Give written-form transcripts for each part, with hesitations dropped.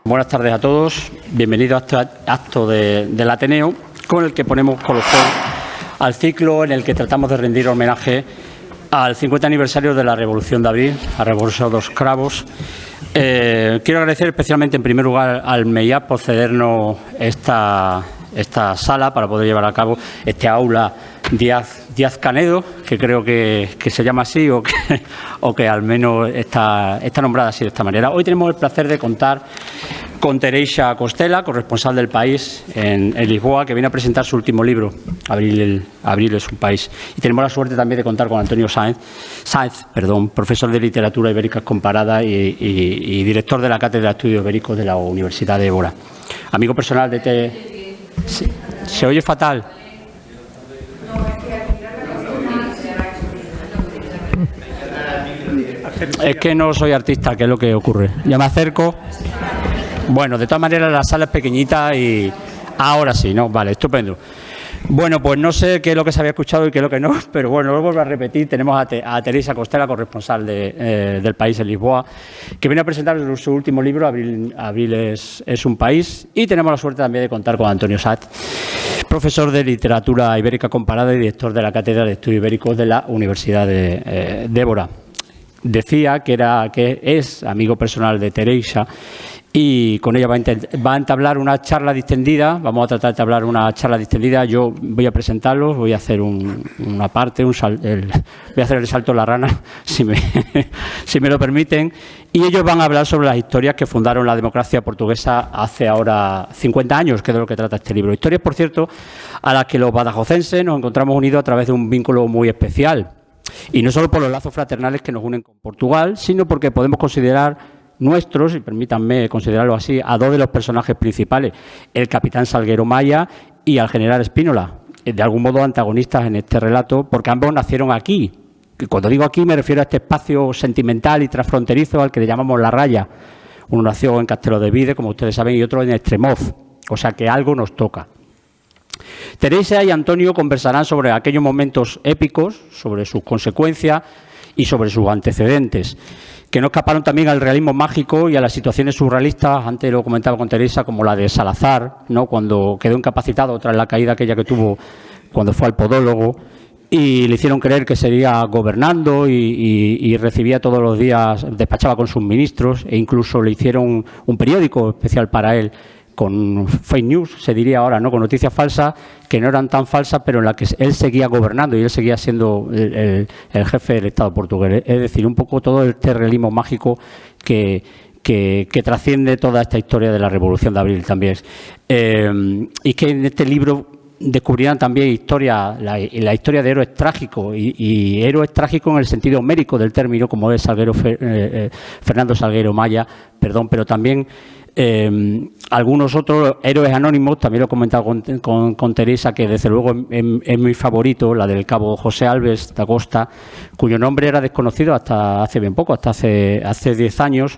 Buenas tardes a todos. Bienvenidos a este acto del Ateneo, con el que ponemos colofón al ciclo en el que tratamos de rendir homenaje al 50 aniversario de la Revolución de Abril, a la Revolución de los Cravos. Quiero agradecer especialmente, en primer lugar, al MEIAP por cedernos esta sala para poder llevar a cabo este aula Díaz Canedo, que creo que se llama así o que al menos está nombrada así de esta manera. Hoy tenemos el placer de contar con Teresa Costela, corresponsal del País en Lisboa, que viene a presentar su último libro, Abril es un país. Y tenemos la suerte también de contar con Antonio Sáenz, profesor de Literatura Ibérica Comparada y director de la Cátedra de Estudios Ibéricos de la Universidad de Évora. Amigo personal de ¿Se oye fatal? Es que no soy artista, que es lo que ocurre. Ya me acerco. Bueno, de todas maneras la sala es pequeñita y ahora sí, ¿no? Vale, estupendo. Bueno, pues no sé qué es lo que se había escuchado y qué es lo que no, pero bueno, lo vuelvo a repetir. Tenemos a Teresa Costela, corresponsal del País en Lisboa, que viene a presentar su último libro, Abril es un país, y tenemos la suerte también de contar con Antonio Sáenz, profesor de Literatura Ibérica Comparada y director de la Cátedra de Estudios Ibéricos de la Universidad de Évora. Decía que es amigo personal de Teresa y con ella va a entablar una charla distendida. Vamos a tratar de entablar una charla distendida. Yo voy a presentarlos, voy a hacer una parte, voy a hacer el salto a la rana, si me lo permiten. Y ellos van a hablar sobre las historias que fundaron la democracia portuguesa hace ahora 50 años, que es de lo que trata este libro. Historias, por cierto, a las que los badajocenses nos encontramos unidos a través de un vínculo muy especial. Y no solo por los lazos fraternales que nos unen con Portugal, sino porque podemos considerar nuestros, y permítanme considerarlo así, a dos de los personajes principales, el capitán Salgueiro Maya y al general Spínola, de algún modo antagonistas en este relato, porque ambos nacieron aquí. Cuando digo aquí me refiero a este espacio sentimental y transfronterizo al que le llamamos La Raya. Uno nació en Castelo de Vide, como ustedes saben, y otro en Estremoz, o sea que algo nos toca. Teresa y Antonio conversarán sobre aquellos momentos épicos, sobre sus consecuencias y sobre sus antecedentes, que no escaparon también al realismo mágico y a las situaciones surrealistas. Antes lo comentaba con Teresa, como la de Salazar, ¿no?, cuando quedó incapacitado tras la caída aquella que tuvo cuando fue al podólogo, y le hicieron creer que seguía gobernando y recibía todos los días, despachaba con sus ministros, e incluso le hicieron un periódico especial para él, con fake news, se diría ahora, ¿no?, con noticias falsas que no eran tan falsas, pero en las que él seguía gobernando y él seguía siendo el jefe del Estado portugués. Es decir, un poco todo este realismo mágico que trasciende toda esta historia de la Revolución de Abril también. Y que en este libro descubrirán también la historia de héroes trágicos y héroes trágicos en el sentido homérico del término, como es Fernando Salgueiro Maya, pero también algunos otros héroes anónimos. También lo he comentado con Teresa, que desde luego es mi favorito, la del cabo José Alves da Costa, cuyo nombre era desconocido hasta hace bien poco, hasta hace 10 años,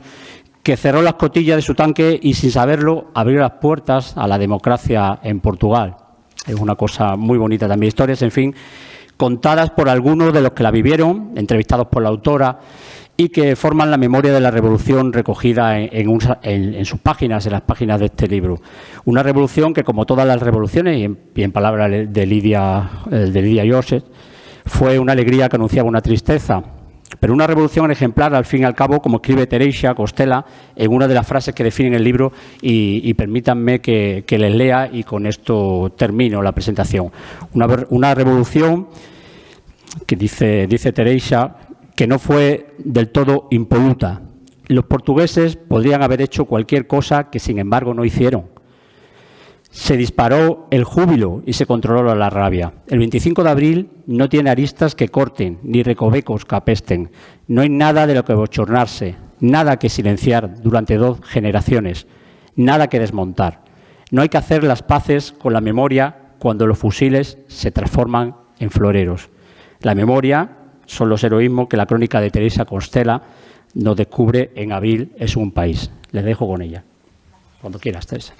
que cerró las escotillas de su tanque y, sin saberlo, abrió las puertas a la democracia en Portugal. Es una cosa muy bonita también. Historias, en fin, contadas por algunos de los que la vivieron, entrevistados por la autora, y que forman la memoria de la revolución recogida en sus páginas, en las páginas de este libro. Una revolución que, como todas las revoluciones, y en palabras de Lidia Joseph, fue una alegría que anunciaba una tristeza, pero una revolución ejemplar, al fin y al cabo, como escribe Teresa Costela en una de las frases que definen el libro, y permítanme que les lea, y con esto termino la presentación. Una revolución que dice Teresa, que no fue del todo impoluta. Los portugueses podrían haber hecho cualquier cosa que, sin embargo, no hicieron. Se disparó el júbilo y se controló la rabia. El 25 de abril no tiene aristas que corten, ni recovecos que apesten. No hay nada de lo que bochornarse, nada que silenciar durante 2 generaciones, nada que desmontar. No hay que hacer las paces con la memoria cuando los fusiles se transforman en floreros. La memoria son los heroísmos que la crónica de Teresa Costela nos descubre en Abril es un país. Les dejo con ella. Cuando quieras, Teresa.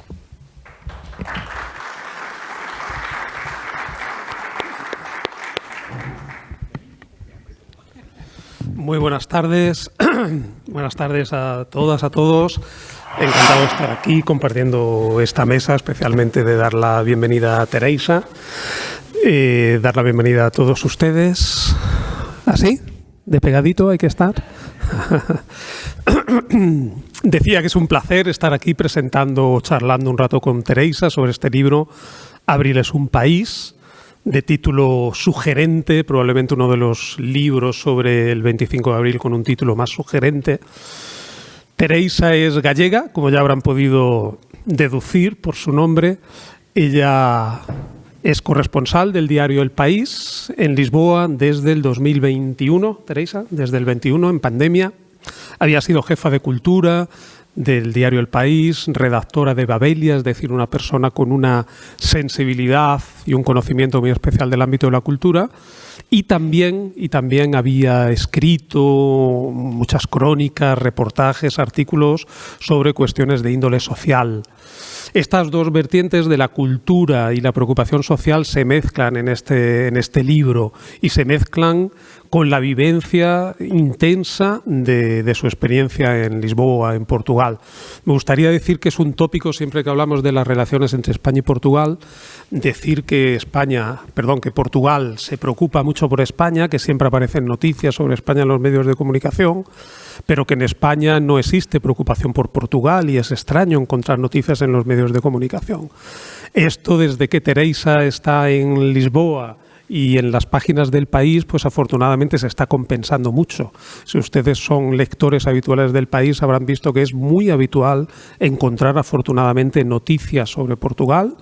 Muy buenas tardes. Buenas tardes a todas, a todos. Encantado de estar aquí compartiendo esta mesa, especialmente de dar la bienvenida a Teresa, dar la bienvenida a todos ustedes. ¿Así? ¿De pegadito hay que estar? Decía que es un placer estar aquí presentando, charlando un rato con Teresa sobre este libro, Abril es un país, de título sugerente, probablemente uno de los libros sobre el 25 de abril con un título más sugerente. Teresa es gallega, como ya habrán podido deducir por su nombre. Ella es corresponsal del diario El País en Lisboa desde el 2021, Teresa, desde el 21 en pandemia. Había sido jefa de cultura del diario El País, redactora de Babelia, es decir, una persona con una sensibilidad y un conocimiento muy especial del ámbito de la cultura, y también había escrito muchas crónicas, reportajes, artículos sobre cuestiones de índole social. Estas dos vertientes de la cultura y la preocupación social se mezclan en este libro y se mezclan con la vivencia intensa de su experiencia en Lisboa, en Portugal. Me gustaría decir que es un tópico, siempre que hablamos de las relaciones entre España y Portugal, decir que Portugal se preocupa mucho por España, que siempre aparecen noticias sobre España en los medios de comunicación, pero que en España no existe preocupación por Portugal y es extraño encontrar noticias en los medios de comunicación. Esto desde que Teresa está en Lisboa y en las páginas del País, pues afortunadamente se está compensando mucho. Si ustedes son lectores habituales del País, habrán visto que es muy habitual encontrar afortunadamente noticias sobre Portugal,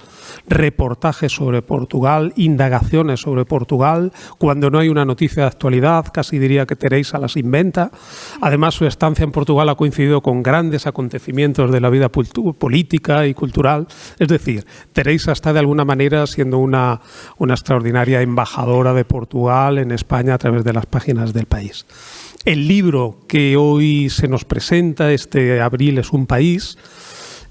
reportajes sobre Portugal, indagaciones sobre Portugal. Cuando no hay una noticia de actualidad, casi diría que Teresa las inventa. Además, su estancia en Portugal ha coincidido con grandes acontecimientos de la vida política y cultural. Es decir, Teresa está de alguna manera siendo una extraordinaria embajadora de Portugal en España a través de las páginas del País. El libro que hoy se nos presenta, este Abril es un país,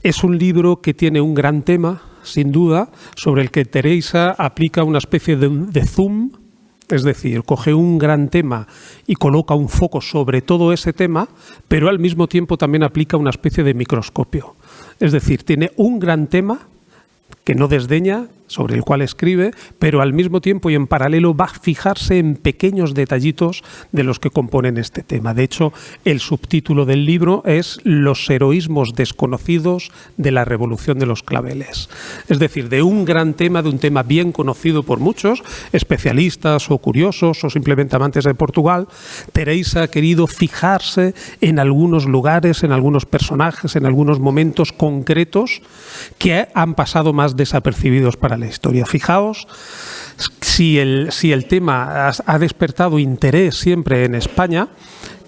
es un libro que tiene un gran tema, sin duda, sobre el que Teresa aplica una especie de zoom, es decir, coge un gran tema y coloca un foco sobre todo ese tema, pero al mismo tiempo también aplica una especie de microscopio. Es decir, tiene un gran tema que no desdeña, sobre el cual escribe, pero al mismo tiempo y en paralelo va a fijarse en pequeños detallitos de los que componen este tema. De hecho, el subtítulo del libro es Los heroísmos desconocidos de la Revolución de los Claveles. Es decir, de un gran tema, de un tema bien conocido por muchos, especialistas o curiosos o simplemente amantes de Portugal, Teresa ha querido fijarse en algunos lugares, en algunos personajes, en algunos momentos concretos que han pasado más desapercibidos para la historia. Fijaos si el tema ha despertado interés siempre en España,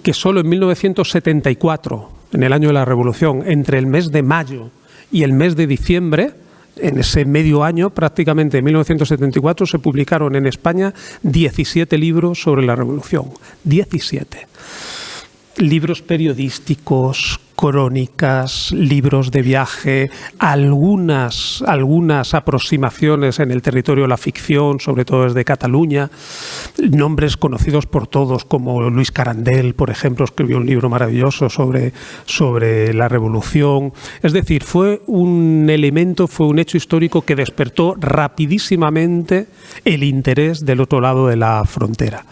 que solo en 1974, en el año de la Revolución, entre el mes de mayo y el mes de diciembre, en ese medio año, prácticamente en 1974, se publicaron en España 17 libros sobre la Revolución. 17. Libros periodísticos, crónicas, libros de viaje, algunas aproximaciones en el territorio de la ficción, sobre todo desde Cataluña, nombres conocidos por todos como Luis Carandel, por ejemplo, escribió un libro maravilloso sobre la Revolución. Es decir, fue un hecho histórico que despertó rapidísimamente el interés del otro lado de la frontera.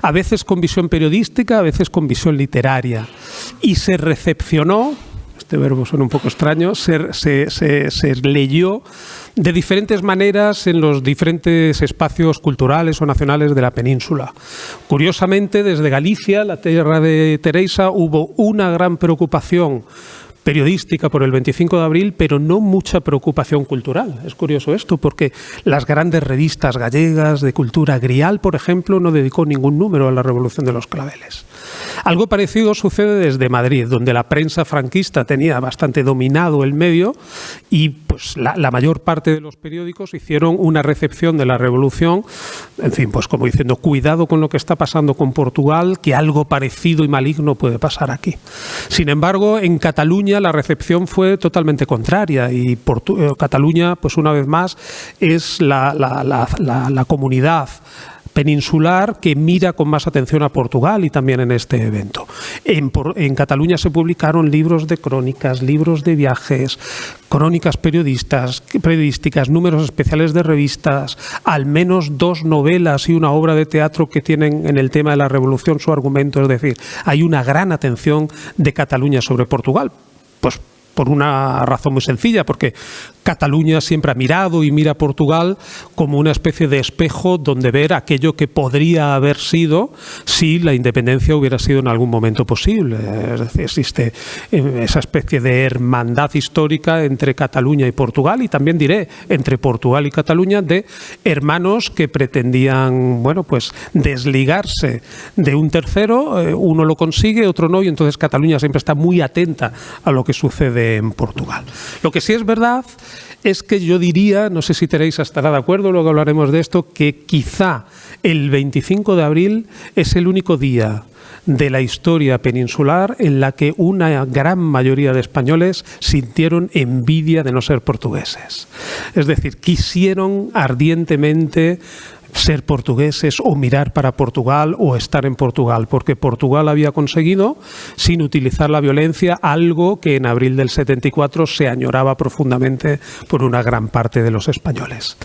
A veces con visión periodística, a veces con visión literaria. Y se recepcionó, este verbo suena un poco extraño, se leyó de diferentes maneras en los diferentes espacios culturales o nacionales de la península. Curiosamente, desde Galicia, la tierra de Teresa, hubo una gran preocupación periodística por el 25 de abril, pero no mucha preocupación cultural. Es curioso esto, porque las grandes revistas gallegas de cultura, Grial, por ejemplo, no dedicó ningún número a la Revolución de los Claveles. Algo parecido sucede desde Madrid, donde la prensa franquista tenía bastante dominado el medio y pues la mayor parte de los periódicos hicieron una recepción de la Revolución, en fin, pues como diciendo, cuidado con lo que está pasando con Portugal, que algo parecido y maligno puede pasar aquí. Sin embargo, en Cataluña la recepción fue totalmente contraria y Cataluña, pues una vez más, es la comunidad peninsular que mira con más atención a Portugal y también en este evento. En Cataluña se publicaron libros de crónicas, libros de viajes, crónicas periodísticas, números especiales de revistas, al menos 2 novelas y una obra de teatro que tienen en el tema de la revolución su argumento. Es decir, hay una gran atención de Cataluña sobre Portugal. Pues por una razón muy sencilla, porque Cataluña siempre ha mirado y mira a Portugal como una especie de espejo donde ver aquello que podría haber sido si la independencia hubiera sido en algún momento posible. Es decir, existe esa especie de hermandad histórica entre Cataluña y Portugal, y también diré entre Portugal y Cataluña, de hermanos que pretendían, bueno, pues desligarse de un tercero. Uno lo consigue, otro no, y entonces Cataluña siempre está muy atenta a lo que sucede en Portugal. Lo que sí es verdad es que yo diría, no sé si Teresa estará de acuerdo, luego hablaremos de esto, que quizá el 25 de abril es el único día de la historia peninsular en la que una gran mayoría de españoles sintieron envidia de no ser portugueses. Es decir, quisieron ardientemente ser portugueses o mirar para Portugal o estar en Portugal, porque Portugal había conseguido, sin utilizar la violencia, algo que en abril del 74 se añoraba profundamente por una gran parte de los españoles.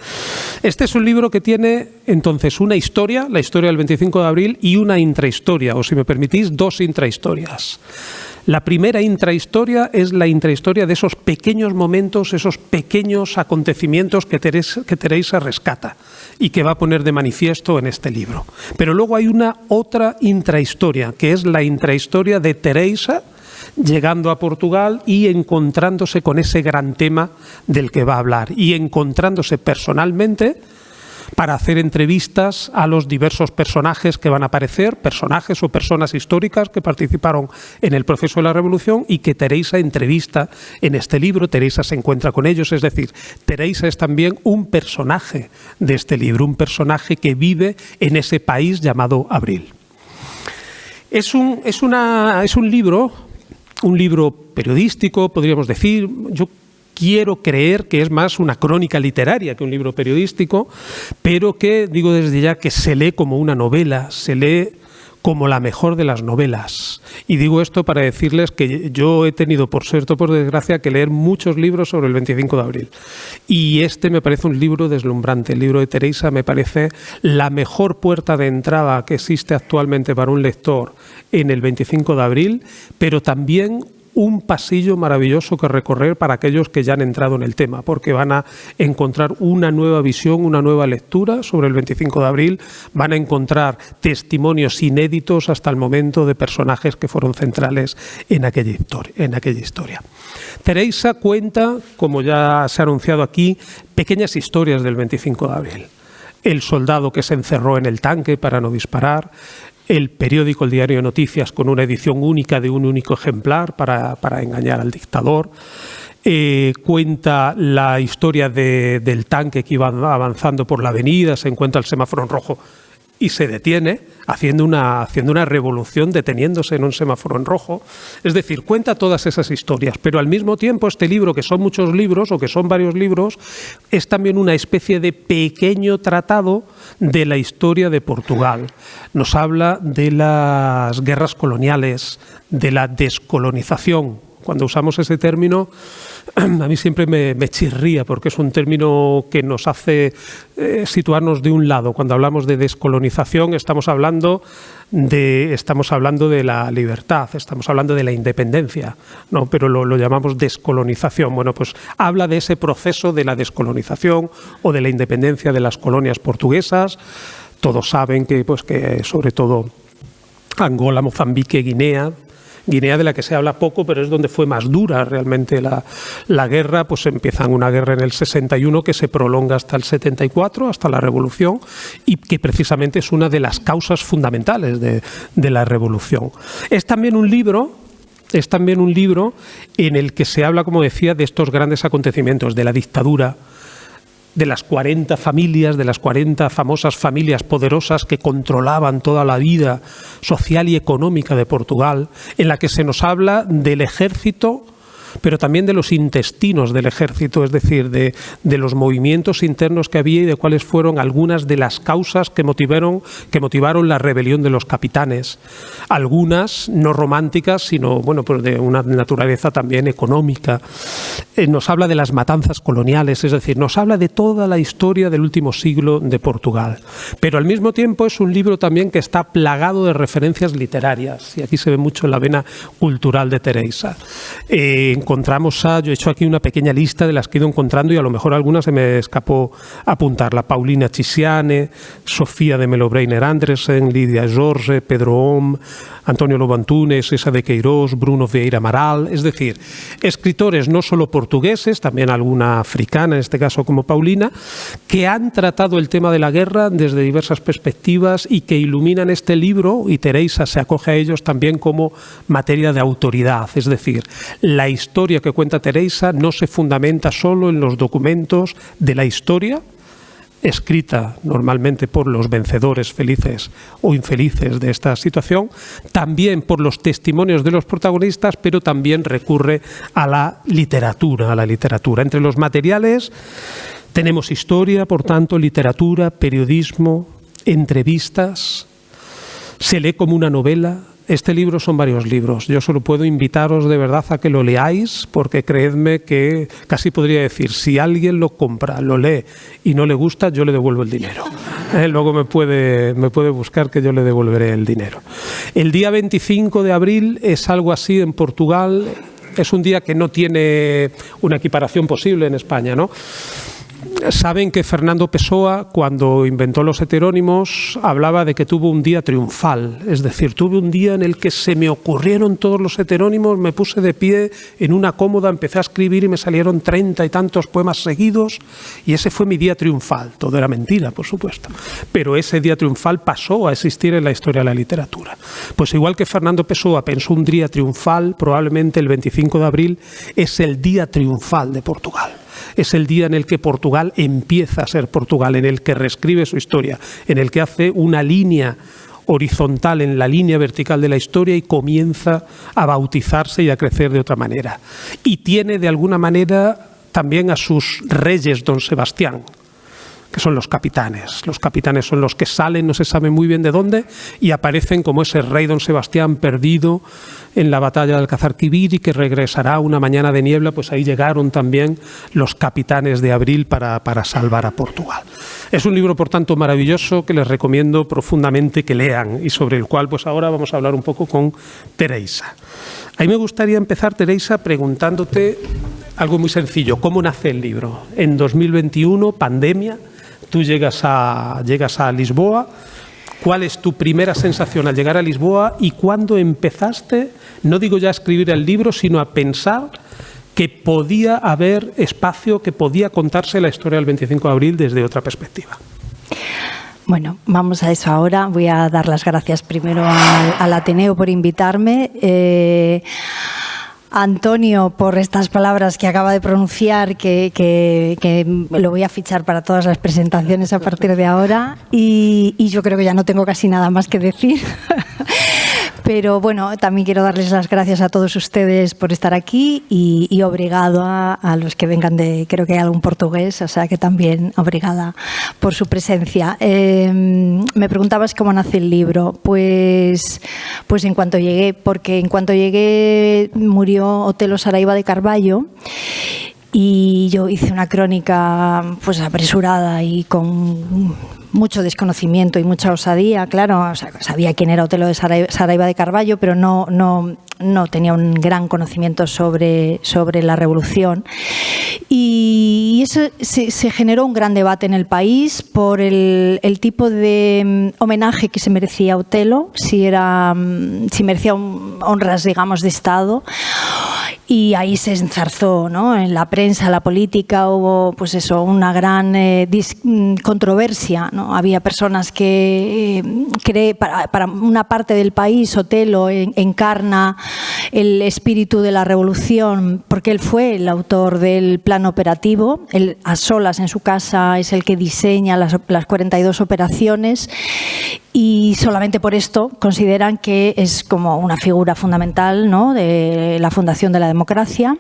Este es un libro que tiene entonces una historia, la historia del 25 de abril, y una intrahistoria, o si me permitís, 2 intrahistorias. La primera intrahistoria es la intrahistoria de esos pequeños momentos, esos pequeños acontecimientos que Teresa rescata y que va a poner de manifiesto en este libro. Pero luego hay una otra intrahistoria, que es la intrahistoria de Teresa llegando a Portugal y encontrándose con ese gran tema del que va a hablar, y encontrándose personalmente para hacer entrevistas a los diversos personajes que van a aparecer, personajes o personas históricas que participaron en el proceso de la Revolución y que Teresa entrevista en este libro. Teresa se encuentra con ellos, es decir, Teresa es también un personaje de este libro, un personaje que vive en ese país llamado Abril. Es un libro periodístico, podríamos decir. Yo quiero creer que es más una crónica literaria que un libro periodístico, pero que, digo desde ya, que se lee como una novela, se lee como la mejor de las novelas. Y digo esto para decirles que yo he tenido, por suerte o por desgracia, que leer muchos libros sobre el 25 de abril. Y este me parece un libro deslumbrante. El libro de Teresa me parece la mejor puerta de entrada que existe actualmente para un lector en el 25 de abril, pero también un pasillo maravilloso que recorrer para aquellos que ya han entrado en el tema, porque van a encontrar una nueva visión, una nueva lectura sobre el 25 de abril, van a encontrar testimonios inéditos hasta el momento de personajes que fueron centrales en aquella historia. Teresa cuenta, como ya se ha anunciado aquí, pequeñas historias del 25 de abril. El soldado que se encerró en el tanque para no disparar, el periódico, el diario de noticias, con una edición única de un único ejemplar para engañar al dictador. Cuenta la historia del tanque que iba avanzando por la avenida, se encuentra el semáforo en rojo y se detiene, haciendo una revolución deteniéndose en un semáforo en rojo. Es decir, cuenta todas esas historias, pero al mismo tiempo este libro, que son muchos libros o que son varios libros, es también una especie de pequeño tratado de la historia de Portugal. Nos habla de las guerras coloniales, de la descolonización. Cuando usamos ese término, a mí siempre me chirría, porque es un término que nos hace situarnos de un lado. Cuando hablamos de descolonización estamos hablando de la libertad, estamos hablando de la independencia, ¿no? Pero lo llamamos descolonización. Bueno, pues habla de ese proceso de la descolonización o de la independencia de las colonias portuguesas. Todos saben que sobre todo Angola, Mozambique, Guinea, de la que se habla poco, pero es donde fue más dura realmente la guerra. Pues empiezan una guerra en el 61 que se prolonga hasta el 74, hasta la Revolución, y que precisamente es una de las causas fundamentales de la Revolución. Es también un libro en el que se habla, como decía, de estos grandes acontecimientos, de la dictadura, de las 40 familias, de las 40 famosas familias poderosas que controlaban toda la vida social y económica de Portugal, en la que se nos habla del ejército pero también de los intestinos del ejército, es decir, de los movimientos internos que había y de cuáles fueron algunas de las causas que motivaron la rebelión de los capitanes. Algunas no románticas, sino bueno, pues de una naturaleza también económica. Nos habla de las matanzas coloniales, es decir, nos habla de toda la historia del último siglo de Portugal. Pero al mismo tiempo es un libro también que está plagado de referencias literarias, y aquí se ve mucho la vena cultural de Teresa. Encontramos yo he hecho aquí una pequeña lista de las que he ido encontrando y a lo mejor algunas se me escapó apuntarla. Paulina Chisiane, Sofía de Melo Breiner Andresen, Lidia Jorge, Pedro Om, Antonio Lobo Antunes, César de Queiroz, Bruno Vieira Amaral, es decir, escritores no solo portugueses, también alguna africana, en este caso como Paulina, que han tratado el tema de la guerra desde diversas perspectivas y que iluminan este libro, y Teresa se acoge a ellos también como materia de autoridad, es decir, la historia que cuenta Teresa no se fundamenta solo en los documentos de la historia, escrita normalmente por los vencedores felices o infelices de esta situación, también por los testimonios de los protagonistas, pero también recurre a la literatura, Entre los materiales tenemos historia, por tanto, literatura, periodismo, entrevistas, se lee como una novela. Este libro son varios libros. Yo solo puedo invitaros de verdad a que lo leáis, porque creedme que casi podría decir, si alguien lo compra, lo lee y no le gusta, yo le devuelvo el dinero. Luego me puede buscar que yo le devolveré el dinero. El día 25 de abril es algo así en Portugal. Es un día que no tiene una equiparación posible en España, ¿no? Saben que Fernando Pessoa, cuando inventó los heterónimos, hablaba de que tuvo un día triunfal, es decir, tuve un día en el que se me ocurrieron todos los heterónimos, me puse de pie en una cómoda, empecé a escribir y me salieron 30 y tantos poemas seguidos, y ese fue mi día triunfal. Todo era mentira, por supuesto, pero ese día triunfal pasó a existir en la historia de la literatura. Pues igual que Fernando Pessoa pensó un día triunfal, probablemente el 25 de abril es el día triunfal de Portugal. Es el día en el que Portugal empieza a ser Portugal, en el que reescribe su historia, en el que hace una línea horizontal en la línea vertical de la historia y comienza a bautizarse y a crecer de otra manera. Y tiene de alguna manera también a sus reyes don Sebastián, que son los capitanes. Los capitanes son los que salen, no se sabe muy bien de dónde, y aparecen como ese rey don Sebastián perdido en la batalla de Alcázar-Quibir y que regresará una mañana de niebla. Pues ahí llegaron también los capitanes de abril para salvar a Portugal. Es un libro, por tanto, maravilloso que les recomiendo profundamente que lean y sobre el cual pues ahora vamos a hablar un poco con Teresa. A mí me gustaría empezar, Teresa, preguntándote algo muy sencillo. ¿Cómo nace el libro? En 2021, pandemia, tú llegas a Lisboa. ¿Cuál es tu primera sensación al llegar a Lisboa y cuándo empezaste, no digo ya a escribir el libro, sino a pensar que podía haber espacio, que podía contarse la historia del 25 de abril desde otra perspectiva? Bueno, vamos a eso ahora. Voy a dar las gracias primero al Ateneo por invitarme. Antonio, por estas palabras que acaba de pronunciar, que lo voy a fichar para todas las presentaciones a partir de ahora, y yo creo que ya no tengo casi nada más que decir. Pero bueno, también quiero darles las gracias a todos ustedes por estar aquí y obrigado a los que vengan creo que hay algún portugués, o sea que también obrigada por su presencia. Me preguntabas cómo nace el libro. Pues en cuanto llegué, porque en cuanto llegué murió Otelo Saraiva de Carvalho. Y yo hice una crónica pues apresurada y con mucho desconocimiento y mucha osadía, claro. O sea, sabía quién era Otelo de Saraiva de Carvalho, pero no tenía un gran conocimiento sobre la revolución. Y eso se generó un gran debate en el país por el tipo de homenaje que se merecía Otelo, si merecía honras, digamos, de Estado. Y ahí se enzarzó, ¿no? En la prensa, la política, hubo pues eso, una gran controversia, ¿no? Había personas que para una parte del país Otelo encarna el espíritu de la revolución porque él fue el autor del plan operativo. Él a solas en su casa es el que diseña las 42 operaciones. Y solamente por esto consideran que es como una figura fundamental, ¿no? De la fundación de la democracia democracia,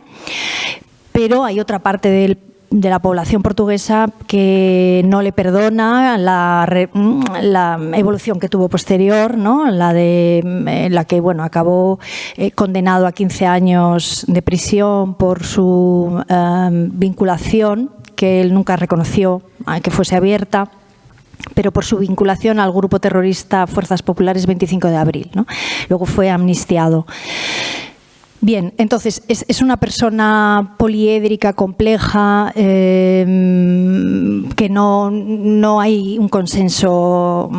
pero hay otra parte de la población portuguesa que no le perdona la evolución que tuvo posterior, ¿no? La que bueno, acabó condenado a 15 años de prisión por su vinculación, que él nunca reconoció que fuese abierta, pero por su vinculación al grupo terrorista Fuerzas Populares 25 de abril, ¿no? Luego fue amnistiado. Bien, entonces es una persona poliédrica, compleja, que no hay un consenso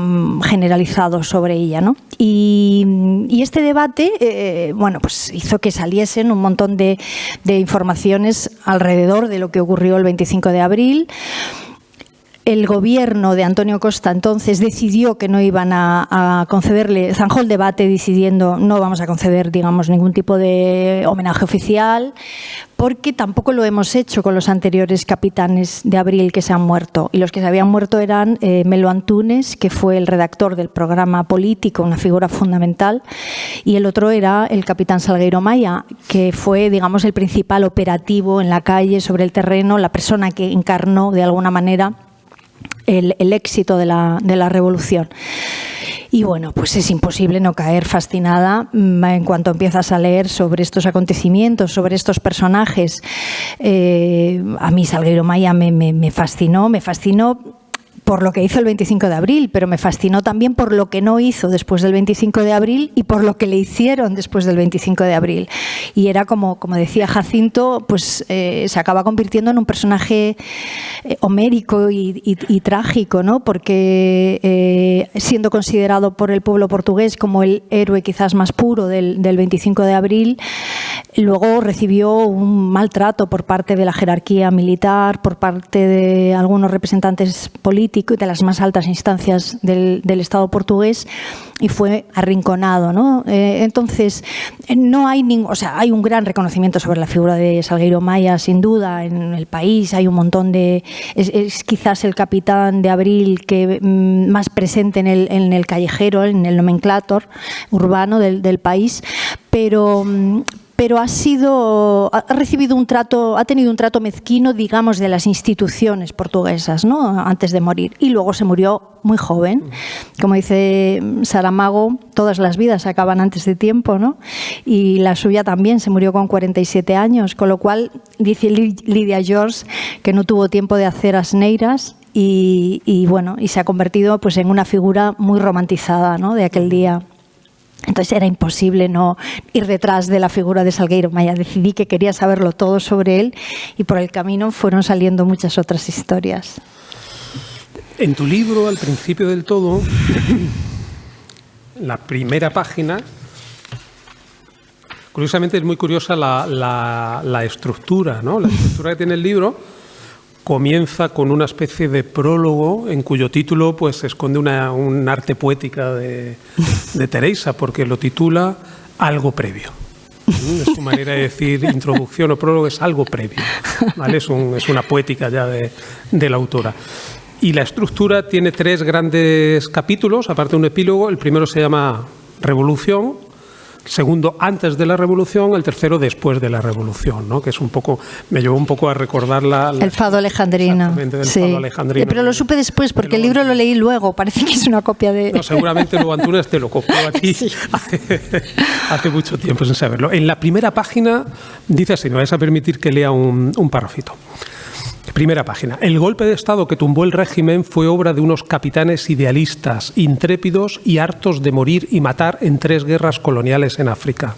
generalizado sobre ella, ¿no? Y este debate, bueno, pues hizo que saliesen un montón de informaciones alrededor de lo que ocurrió el 25 de abril. El gobierno de Antonio Costa entonces decidió que no iban a concederle, zanjó el debate decidiendo no vamos a conceder, digamos, ningún tipo de homenaje oficial, porque tampoco lo hemos hecho con los anteriores capitanes de abril que se han muerto. Y los que se habían muerto eran Melo Antunes, que fue el redactor del programa político, una figura fundamental, y el otro era el capitán Salgueiro Maia, que fue, digamos, el principal operativo en la calle, sobre el terreno, la persona que encarnó de alguna manera el éxito de la revolución. Y bueno, pues es imposible no caer fascinada en cuanto empiezas a leer sobre estos acontecimientos, sobre estos personajes. A mí Salgueiro Maia me fascinó por lo que hizo el 25 de abril, pero me fascinó también por lo que no hizo después del 25 de abril y por lo que le hicieron después del 25 de abril. Y era como decía Jacinto, pues se acaba convirtiendo en un personaje homérico y trágico, ¿no? Porque siendo considerado por el pueblo portugués como el héroe quizás más puro del 25 de abril, luego recibió un maltrato por parte de la jerarquía militar, por parte de algunos representantes políticos y de las más altas instancias del Estado portugués, y fue arrinconado, ¿no? Entonces, no hay hay un gran reconocimiento sobre la figura de Salgueiro Maia, sin duda, en el país. Hay un montón es quizás el capitán de abril que más presente en el callejero, en el nomenclátor urbano del país, pero ha recibido ha tenido un trato mezquino, digamos, de las instituciones portuguesas, ¿no? Antes de morir. Y luego se murió muy joven. Como dice Saramago, todas las vidas acaban antes de tiempo, ¿no? Y la suya también, se murió con 47 años, con lo cual dice Lydia George que no tuvo tiempo de hacer asneiras y bueno, y se ha convertido pues en una figura muy romantizada, ¿no? De aquel día. Entonces era imposible no ir detrás de la figura de Salgueiro Maia. Decidí que quería saberlo todo sobre él y por el camino fueron saliendo muchas otras historias. En tu libro, al principio del todo, la primera página, curiosamente es muy curiosa la estructura, ¿no? La estructura que tiene el libro comienza con una especie de prólogo en cuyo título pues se esconde un arte poética de Teresa, porque lo titula Algo previo. Es su manera de decir introducción o prólogo, es algo previo, ¿vale? Es una poética ya de la autora. Y la estructura tiene 3 grandes capítulos, aparte de un epílogo. El primero se llama Revolución, el segundo antes de la Revolución, el tercero después de la Revolución, ¿no? Que es un poco, me llevó un poco a recordar el fado alejandrino. Exactamente, del sí. fado alejandrino. Pero lo supe después, porque el libro lo leí luego, parece que es una copia de... No, seguramente Melo Antunes te lo copió a ti sí. hace mucho tiempo sin saberlo. En la primera página dice así, me vais a permitir que lea un párrafito. Primera página. El golpe de Estado que tumbó el régimen fue obra de unos capitanes idealistas, intrépidos y hartos de morir y matar en 3 guerras coloniales en África.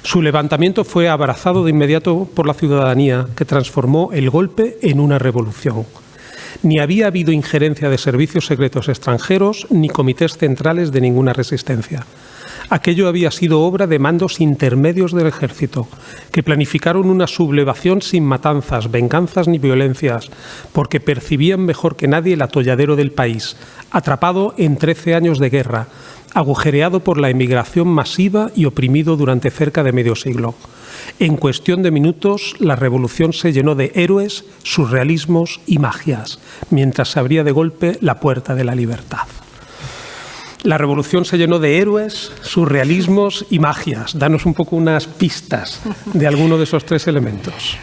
Su levantamiento fue abrazado de inmediato por la ciudadanía, que transformó el golpe en una revolución. Ni había habido injerencia de servicios secretos extranjeros ni comités centrales de ninguna resistencia. Aquello había sido obra de mandos intermedios del ejército, que planificaron una sublevación sin matanzas, venganzas ni violencias, porque percibían mejor que nadie el atolladero del país, atrapado en 13 años de guerra, agujereado por la emigración masiva y oprimido durante cerca de medio siglo. En cuestión de minutos, la revolución se llenó de héroes, surrealismos y magias, mientras se abría de golpe la puerta de la libertad. La revolución se llenó de héroes, surrealismos y magias. Danos un poco unas pistas de alguno de esos tres elementos.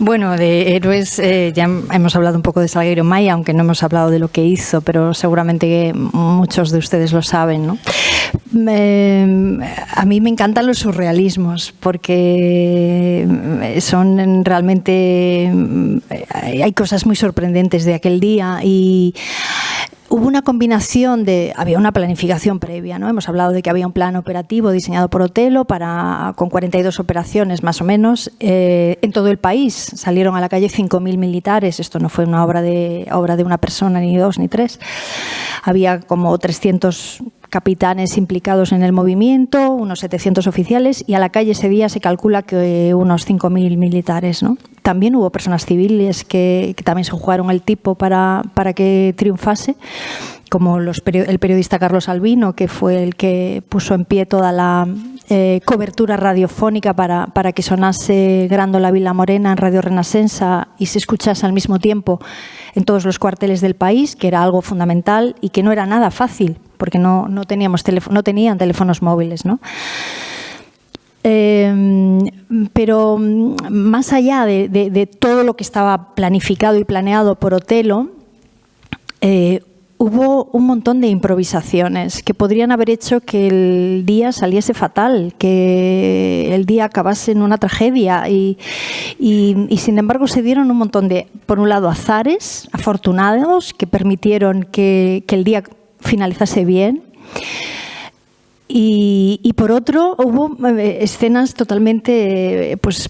Bueno, de héroes ya hemos hablado un poco de Salgueiro Maia, aunque no hemos hablado de lo que hizo, pero seguramente muchos de ustedes lo saben, ¿no? A mí me encantan los surrealismos porque son realmente... Hay cosas muy sorprendentes de aquel día y... Hubo una combinación había una planificación previa, ¿no? Hemos hablado de que había un plan operativo diseñado por Otelo con 42 operaciones más o menos en todo el país. Salieron a la calle 5.000 militares. Esto no fue una obra de una persona, ni dos, ni tres. Había como 300 capitanes implicados en el movimiento, unos 700 oficiales, y a la calle ese día se calcula que unos 5.000 militares, ¿no? También hubo personas civiles que también se jugaron el tipo para que triunfase, como el periodista Carlos Albino, que fue el que puso en pie toda la cobertura radiofónica para que sonase Grándola Vila Morena en Radio Renacensa y se escuchase al mismo tiempo en todos los cuarteles del país, que era algo fundamental y que no era nada fácil, porque no tenían teléfonos móviles, ¿no? Pero más allá de todo lo que estaba planificado y planeado por Otelo, hubo un montón de improvisaciones que podrían haber hecho que el día saliese fatal, que el día acabase en una tragedia y sin embargo se dieron un montón de, por un lado, azares afortunados que permitieron que el día finalizase bien. Y por otro, hubo escenas totalmente pues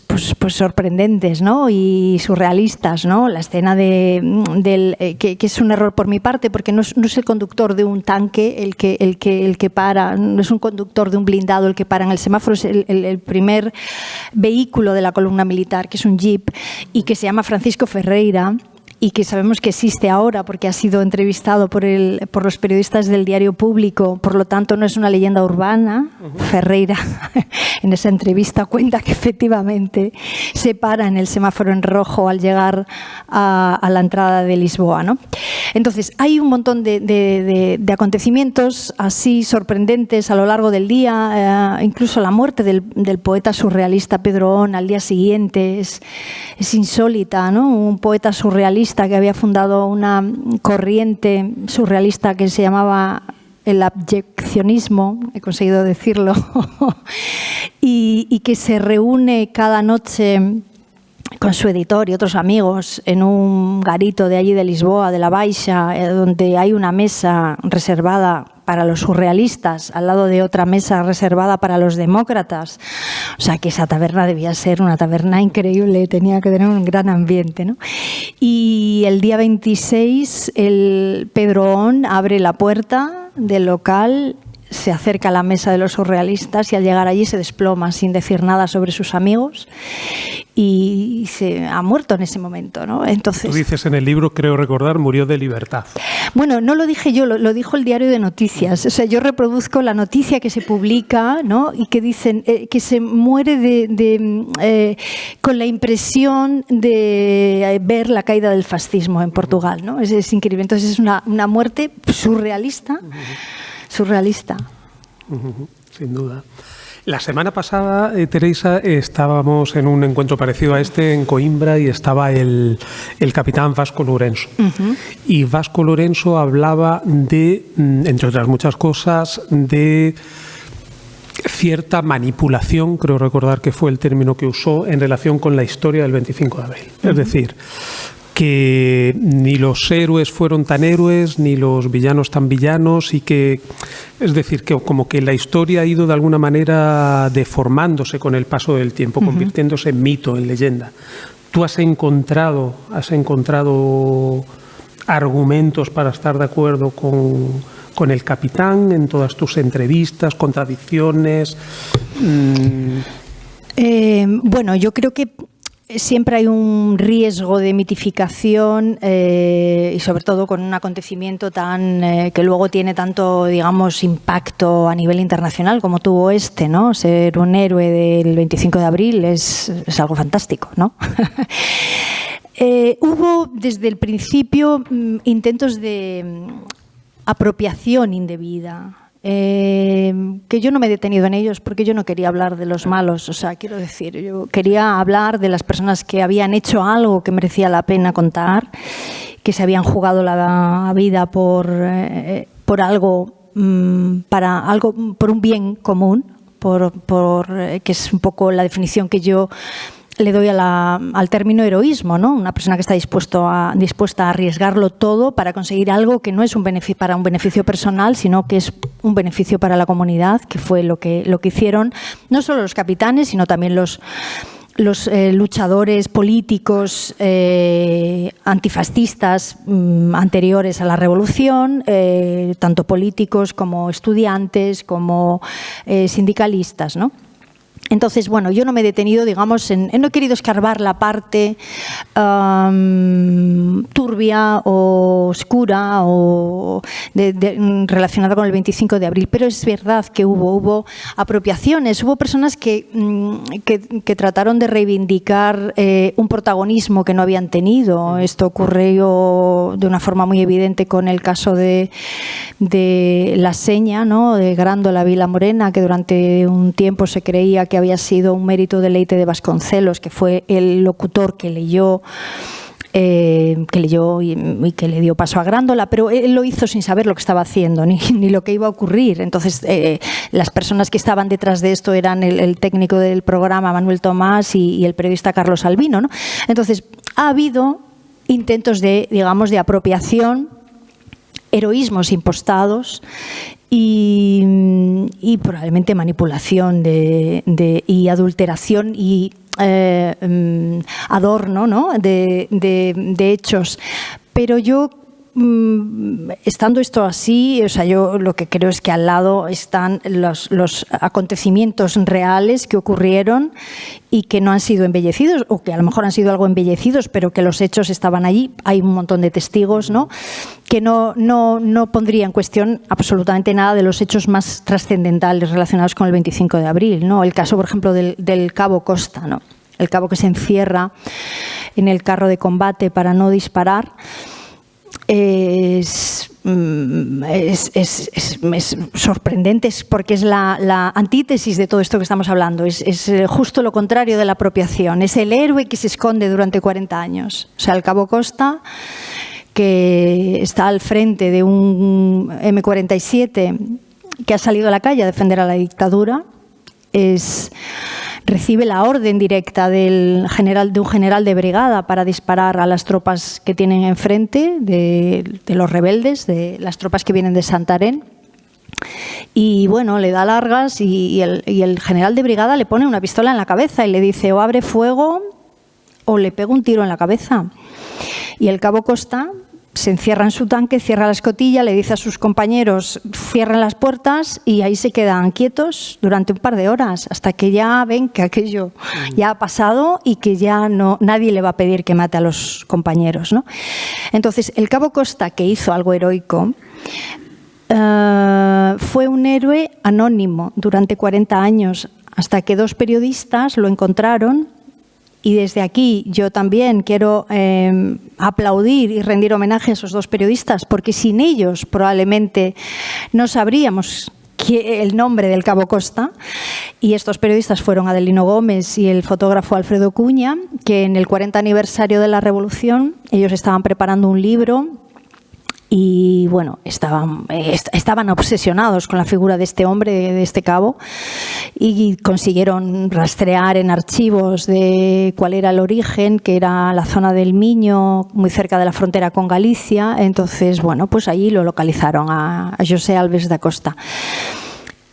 sorprendentes, ¿no? Y surrealistas, ¿no? La escena que es un error por mi parte, porque no es el conductor de un tanque el que para, no es un conductor de un blindado el que para en el semáforo, es el primer vehículo de la columna militar, que es un jeep, y que se llama Francisco Ferreira, y que sabemos que existe ahora porque ha sido entrevistado por los periodistas del Diario Público, por lo tanto no es una leyenda urbana. Ferreira en esa entrevista cuenta que efectivamente se para en el semáforo en rojo al llegar a la entrada de Lisboa, ¿no? Entonces hay un montón de acontecimientos así sorprendentes a lo largo del día, incluso la muerte del poeta surrealista Pedro On al día siguiente es insólita, ¿no? Un poeta surrealista que había fundado una corriente surrealista que se llamaba el abyeccionismo, he conseguido decirlo, y que se reúne cada noche con su editor y otros amigos en un garito de allí de Lisboa, de la Baixa, donde hay una mesa reservada para los surrealistas, al lado de otra mesa reservada para los demócratas. O sea, que esa taberna debía ser una taberna increíble, tenía que tener un gran ambiente, ¿no? Y el día 26, el Pedro On abre la puerta del local, se acerca a la mesa de los surrealistas y al llegar allí se desploma sin decir nada sobre sus amigos y se ha muerto en ese momento, ¿no? Entonces, tú dices en el libro, creo recordar, murió de libertad. Bueno, no lo dije yo, lo dijo el Diario de Noticias. O sea, yo reproduzco la noticia que se publica, ¿no? Y que dicen que se muere con la impresión de ver la caída del fascismo en Portugal, ¿no? Es increíble. Entonces es una muerte surrealista. Surrealista. Sin duda. La semana pasada, Teresa, estábamos en un encuentro parecido a este en Coimbra y estaba el capitán Vasco Lourenço. Y Vasco Lourenço hablaba de, entre otras muchas cosas, de cierta manipulación, creo recordar que fue el término que usó, en relación con la historia del 25 de abril. Es decir, que ni los héroes fueron tan héroes, ni los villanos tan villanos, y que, es decir, que como que la historia ha ido de alguna manera deformándose con el paso del tiempo, convirtiéndose en mito, en leyenda. ¿Tú has encontrado argumentos para estar de acuerdo con el capitán en todas tus entrevistas, contradicciones? Bueno, yo creo que siempre hay un riesgo de mitificación y sobre todo con un acontecimiento que luego tiene tanto, digamos, impacto a nivel internacional como tuvo este, ¿no? Ser un héroe del 25 de abril es algo fantástico, ¿no? Hubo desde el principio intentos de apropiación indebida. que yo no me he detenido en ellos porque yo no quería hablar de los malos. O sea, quiero decir, yo quería hablar de las personas que habían hecho algo que merecía la pena contar, que se habían jugado la vida por algo, por un bien común, que es un poco la definición que yo le doy al término heroísmo, ¿no? Una persona que está dispuesta a arriesgarlo todo para conseguir algo que no es para un beneficio personal, sino que es un beneficio para la comunidad, que fue lo que hicieron no solo los capitanes, sino también los luchadores políticos antifascistas anteriores a la revolución, tanto políticos como estudiantes, como sindicalistas, ¿no? Entonces, bueno, yo no me he detenido, digamos, no he querido escarbar la parte turbia o oscura o relacionada con el 25 de abril, pero es verdad que hubo apropiaciones, hubo personas que trataron de reivindicar un protagonismo que no habían tenido. Esto ocurrió de una forma muy evidente con el caso de La Seña, ¿no?, de Grándola Vila Morena, que durante un tiempo se creía que había sido un mérito de Leite de Vasconcelos, que fue el locutor que leyó y que le dio paso a Grándola, pero él lo hizo sin saber lo que estaba haciendo ni lo que iba a ocurrir. Entonces, las personas que estaban detrás de esto eran el técnico del programa, Manuel Tomás, y el periodista Carlos Albino, ¿no? Entonces, ha habido intentos de apropiación, heroísmos impostados y probablemente manipulación y adulteración y adorno, ¿no?, de hechos. Pero yo, estando esto así, o sea, yo lo que creo es que al lado están los acontecimientos reales que ocurrieron y que no han sido embellecidos, o que a lo mejor han sido algo embellecidos, pero que los hechos estaban allí. Hay un montón de testigos, ¿no?, que no pondría en cuestión absolutamente nada de los hechos más trascendentales relacionados con el 25 de abril, ¿no? El caso, por ejemplo, del cabo Costa, ¿no?, el cabo que se encierra en el carro de combate para no disparar. Es sorprendente porque es la antítesis de todo esto que estamos hablando. Es justo lo contrario de la apropiación. Es el héroe que se esconde durante 40 años. O sea, el cabo Costa, que está al frente de un M47 que ha salido a la calle a defender a la dictadura, recibe la orden directa de un general de brigada para disparar a las tropas que tienen enfrente, de los rebeldes, de las tropas que vienen de Santarém. Y bueno, le da largas y el general de brigada le pone una pistola en la cabeza y le dice: o abre fuego o le pego un tiro en la cabeza. Y el cabo Costa se encierra en su tanque, cierra la escotilla, le dice a sus compañeros: cierren las puertas, y ahí se quedan quietos durante un par de horas hasta que ya ven que aquello ya ha pasado y que ya nadie le va a pedir que mate a los compañeros, ¿no? Entonces, el cabo Costa, que hizo algo heroico, fue un héroe anónimo durante 40 años, hasta que 2 periodistas lo encontraron. Y desde aquí yo también quiero aplaudir y rendir homenaje a esos 2 periodistas, porque sin ellos probablemente no sabríamos el nombre del cabo Costa. Y estos periodistas fueron Adelino Gómez y el fotógrafo Alfredo Cuña, que en el 40 aniversario de la Revolución ellos estaban preparando un libro. Y bueno, estaban obsesionados con la figura de este hombre, de este cabo, y consiguieron rastrear en archivos de cuál era el origen, que era la zona del Miño, muy cerca de la frontera con Galicia. Entonces, bueno, pues allí lo localizaron a José Alves da Costa.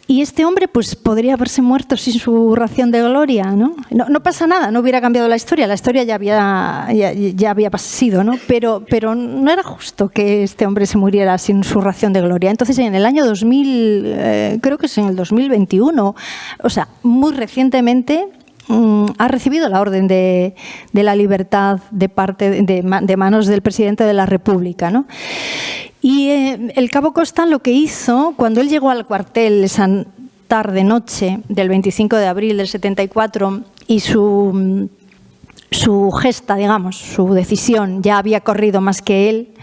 Y este hombre pues podría haberse muerto sin su ración de gloria, ¿no? No pasa nada, no hubiera cambiado la historia ya había sido, ¿no? Pero no era justo que este hombre se muriera sin su ración de gloria. Entonces, en el año 2000, creo que es en el 2021, o sea, muy recientemente, ha recibido la orden de la libertad de manos del presidente de la República, ¿no? Y el cabo Costa lo que hizo, cuando él llegó al cuartel esa tarde-noche del 25 de abril del 74, y su su gesta, digamos, su decisión, ya había corrido más que él.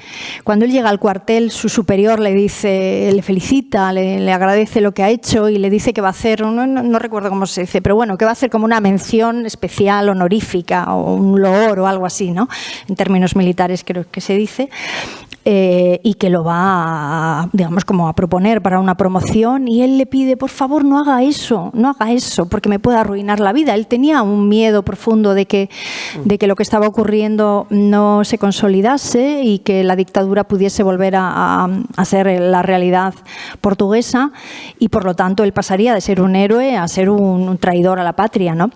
Cuando él llega al cuartel, su superior le dice, le felicita, le agradece lo que ha hecho y le dice que va a hacer, no recuerdo cómo se dice, pero bueno, que va a hacer como una mención especial, honorífica, o un loor o algo así, ¿no? En términos militares creo que se dice. Y que lo va a, digamos, como a proponer para una promoción, y él le pide, por favor, no haga eso, porque me puede arruinar la vida. Él tenía un miedo profundo de que lo que estaba ocurriendo no se consolidase y que la dictadura pudiese volver a ser la realidad portuguesa, y por lo tanto él pasaría de ser un héroe a ser un traidor a la patria, ¿no?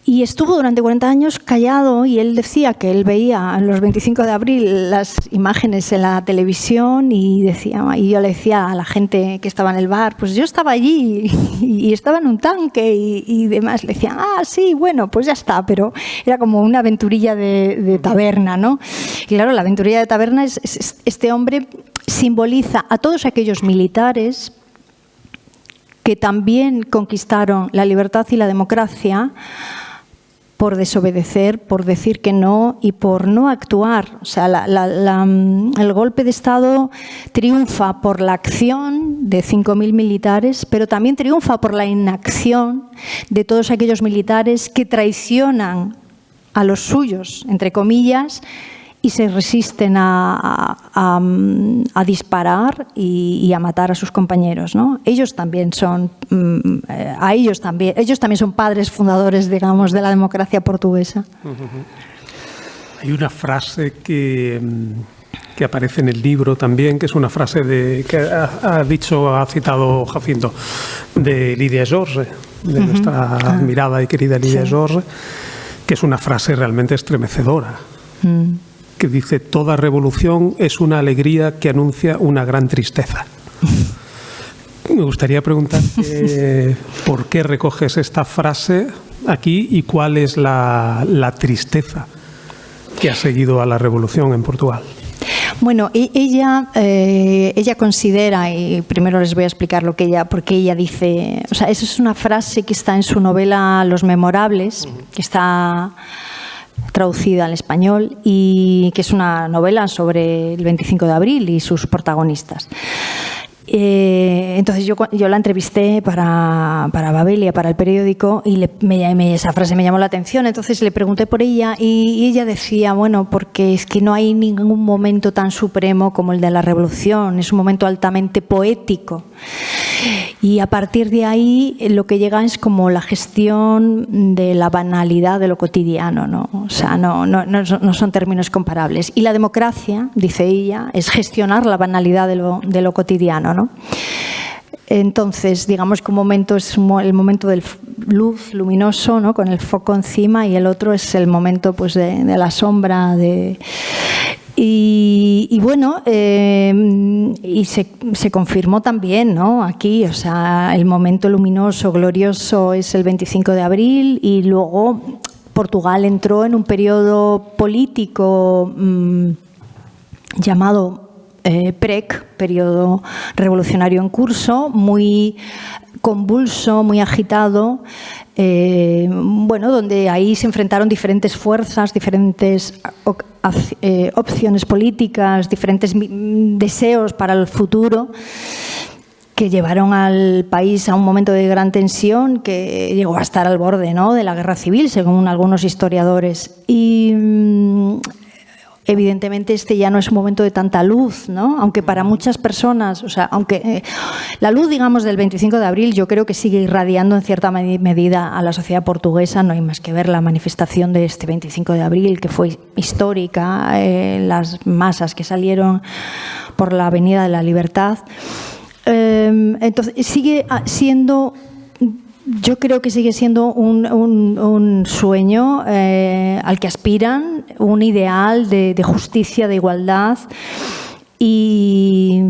Y estuvo durante 40 años callado, y él decía que él veía los 25 de abril las imágenes en la televisión y yo le decía a la gente que estaba en el bar, pues yo estaba allí y estaba en un tanque y demás. Le decían, sí, bueno, pues ya está, pero era como una aventurilla de taberna, ¿no? Y claro, la aventurilla de taberna es este hombre simboliza a todos aquellos militares que también conquistaron la libertad y la democracia por desobedecer, por decir que no y por no actuar. O sea, el golpe de Estado triunfa por la acción de 5.000 militares, pero también triunfa por la inacción de todos aquellos militares que traicionan a los suyos, entre comillas, y se resisten a disparar y a matar a sus compañeros, ¿no? Ellos también son ellos también son padres fundadores, digamos, de la democracia portuguesa. Hay una frase que aparece en el libro también, que es una frase que ha citado Jacinto, de Lidia Jorge, de nuestra admirada y querida Lidia Jorge, que es una frase realmente estremecedora. Que dice: toda revolución es una alegría que anuncia una gran tristeza. Me gustaría preguntarte por qué recoges esta frase aquí y cuál es la tristeza que ha seguido a la revolución en Portugal. Bueno, ella considera, y primero les voy a explicar porque ella dice, o sea, esa es una frase que está en su novela Los Memorables, que está traducida al español, y que es una novela sobre el 25 de abril y sus protagonistas. Entonces yo la entrevisté para Babelia, para el periódico, y esa frase me llamó la atención. Entonces le pregunté por ella y ella decía, bueno, porque es que no hay ningún momento tan supremo como el de la revolución, es un momento altamente poético. Y a partir de ahí lo que llega es como la gestión de la banalidad de lo cotidiano, ¿no? O sea, no son términos comparables. Y la democracia, dice ella, es gestionar la banalidad de lo cotidiano, ¿no? Entonces, digamos que un momento es el momento del luz luminoso, ¿no? Con el foco encima, y el otro es el momento, pues, de la sombra, y bueno, y se confirmó también, ¿no? Aquí, o sea, el momento luminoso, glorioso es el 25 de abril, y luego Portugal entró en un periodo político llamado PREC, periodo revolucionario en curso, muy convulso, muy agitado, bueno, donde ahí se enfrentaron diferentes fuerzas, diferentes opciones políticas, diferentes deseos para el futuro, que llevaron al país a un momento de gran tensión que llegó a estar al borde, ¿no?, de la guerra civil, según algunos historiadores. Y evidentemente este ya no es un momento de tanta luz, ¿no? Aunque para muchas personas, o sea, aunque la luz, digamos, del 25 de abril yo creo que sigue irradiando en cierta medida a la sociedad portuguesa. No hay más que ver la manifestación de este 25 de abril, que fue histórica, las masas que salieron por la Avenida de la Libertad. Entonces sigue siendo... Yo creo que sigue siendo un sueño al que aspiran, un ideal de justicia, de igualdad, y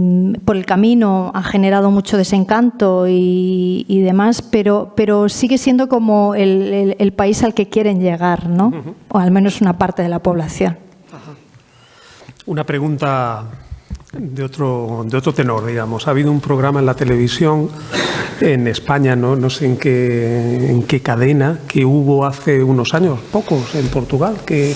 por el camino ha generado mucho desencanto y demás, pero sigue siendo como el país al que quieren llegar, ¿no? O al menos una parte de la población. Una pregunta de otro tenor, digamos. Ha habido un programa en la televisión en España, no sé en qué cadena, que hubo hace unos años, pocos, en Portugal, que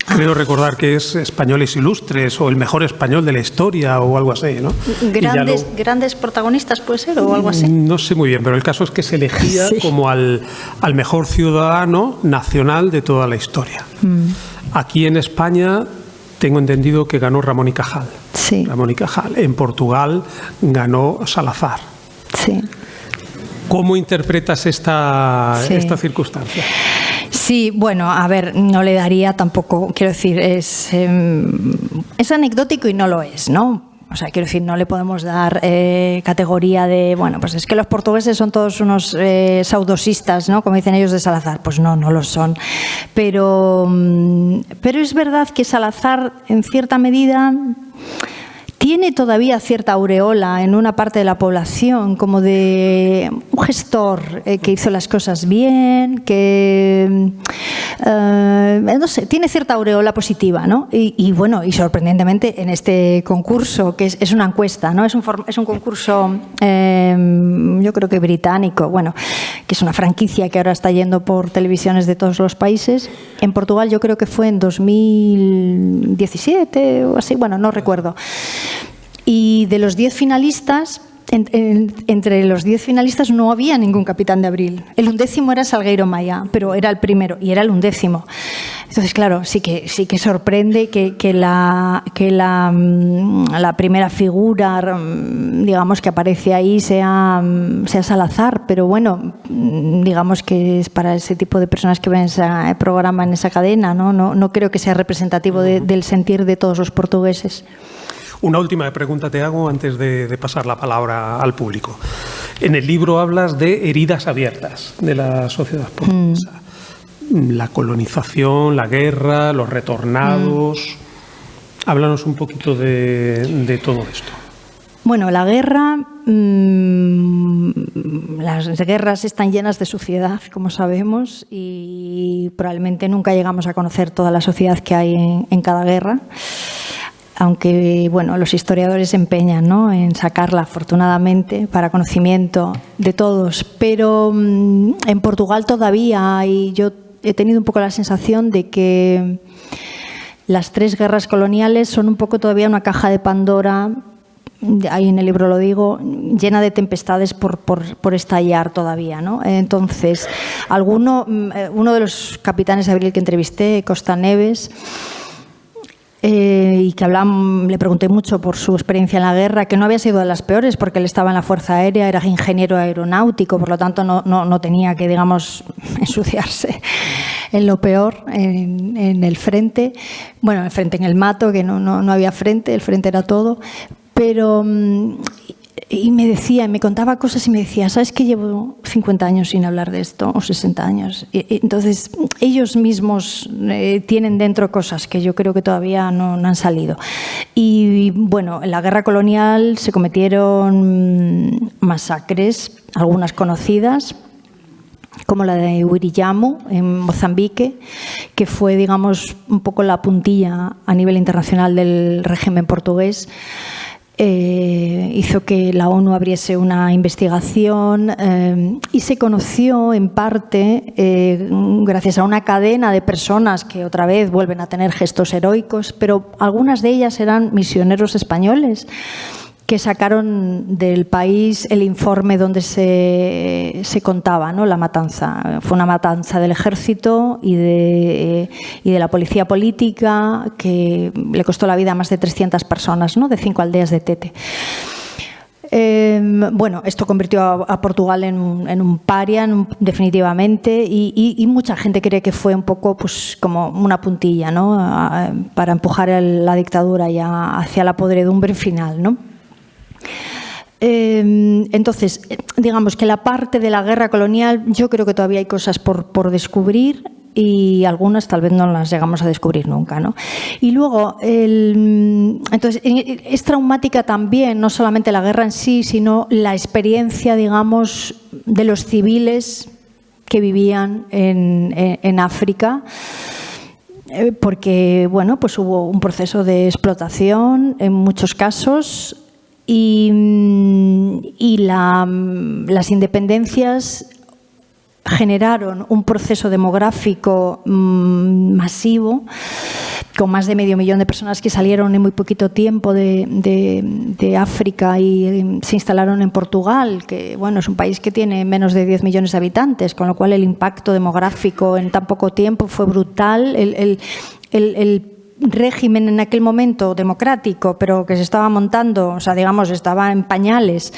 creo recordar que es Españoles Ilustres o el mejor español de la historia o algo así, ¿no? Grandes protagonistas, puede ser, o algo así. No sé muy bien, pero el caso es que se elegía como al mejor ciudadano nacional de toda la historia. Aquí en España tengo entendido que ganó Ramón y Cajal. Sí. Ramón y Cajal. En Portugal ganó Salazar. Sí. ¿Cómo interpretas esta circunstancia? Sí, bueno, a ver, no le daría tampoco, quiero decir, es anecdótico y no lo es, ¿no? O sea, quiero decir, no le podemos dar categoría de, bueno, pues es que los portugueses son todos unos saudosistas, ¿no? Como dicen ellos de Salazar. Pues no lo son. Pero es verdad que Salazar, en cierta medida, tiene todavía cierta aureola en una parte de la población, como de un gestor que hizo las cosas bien, que, no sé, tiene cierta aureola positiva, ¿no? Y bueno, y sorprendentemente en este concurso, que es una encuesta, ¿no? Es un concurso, yo creo que británico, bueno, que es una franquicia que ahora está yendo por televisiones de todos los países. En Portugal yo creo que fue en 2017 o así, bueno, no recuerdo. Y de los 10 finalistas, entre los 10 finalistas no había ningún capitán de Abril. El 11º era Salgueiro Maia, pero era el primero y era el 11º. Entonces, claro, sí que sorprende que la primera figura, digamos, que aparece ahí sea Salazar, pero bueno, digamos que es para ese tipo de personas que ven ese programa en esa cadena, ¿no? No creo que sea representativo del sentir de todos los portugueses. Una última pregunta te hago antes de pasar la palabra al público. En el libro hablas de heridas abiertas de la sociedad portuguesa. La colonización, la guerra, los retornados. Háblanos un poquito de todo esto. Bueno, la guerra, las guerras están llenas de suciedad, como sabemos, y probablemente nunca llegamos a conocer toda la sociedad que hay en cada guerra. Aunque bueno, los historiadores se empeñan, ¿no?, en sacarla, afortunadamente, para conocimiento de todos. Pero en Portugal todavía yo he tenido un poco la sensación de que las 3 guerras coloniales son un poco todavía una caja de Pandora, ahí en el libro lo digo, llena de tempestades por estallar todavía, ¿no? Entonces, uno de los capitanes de Abril que entrevisté, Costa Neves, y que le pregunté mucho por su experiencia en la guerra, que no había sido de las peores porque él estaba en la Fuerza Aérea, era ingeniero aeronáutico, por lo tanto no tenía que, digamos, ensuciarse en lo peor, en el frente. Bueno, el frente en el mato, que no había frente, el frente era todo. Pero, y me contaba cosas y me decía, ¿sabes que llevo 50 años sin hablar de esto? O 60 años. Entonces, ellos mismos tienen dentro cosas que yo creo que todavía no han salido. Y bueno, en la guerra colonial se cometieron masacres, algunas conocidas, como la de Wiriyamu en Mozambique, que fue, digamos, un poco la puntilla a nivel internacional del régimen portugués. Hizo que la ONU abriese una investigación y se conoció en parte gracias a una cadena de personas que otra vez vuelven a tener gestos heroicos, pero algunas de ellas eran misioneros españoles que sacaron del país el informe donde se contaba, ¿no?, la matanza. Fue una matanza del ejército y de la policía política que le costó la vida a más de 300 personas, ¿no?, de 5 aldeas de Tete. Bueno, esto convirtió a Portugal en un paria, definitivamente, y mucha gente cree que fue un poco, pues, como una puntilla, ¿no?, para empujar la dictadura ya hacia la podredumbre final, ¿no? Entonces, digamos que la parte de la guerra colonial, yo creo que todavía hay cosas por descubrir y algunas tal vez no las llegamos a descubrir nunca, ¿no? Y luego, entonces, es traumática también, no solamente la guerra en sí, sino la experiencia, digamos, de los civiles que vivían en África. porque bueno, pues hubo un proceso de explotación en muchos casos y las independencias generaron un proceso demográfico masivo, con más de 500.000 de personas que salieron en muy poquito tiempo de África y se instalaron en Portugal, que bueno, es un país que tiene menos de 10 millones de habitantes, con lo cual el impacto demográfico en tan poco tiempo fue brutal. El régimen en aquel momento democrático, pero que se estaba montando, o sea, digamos, estaba en pañales,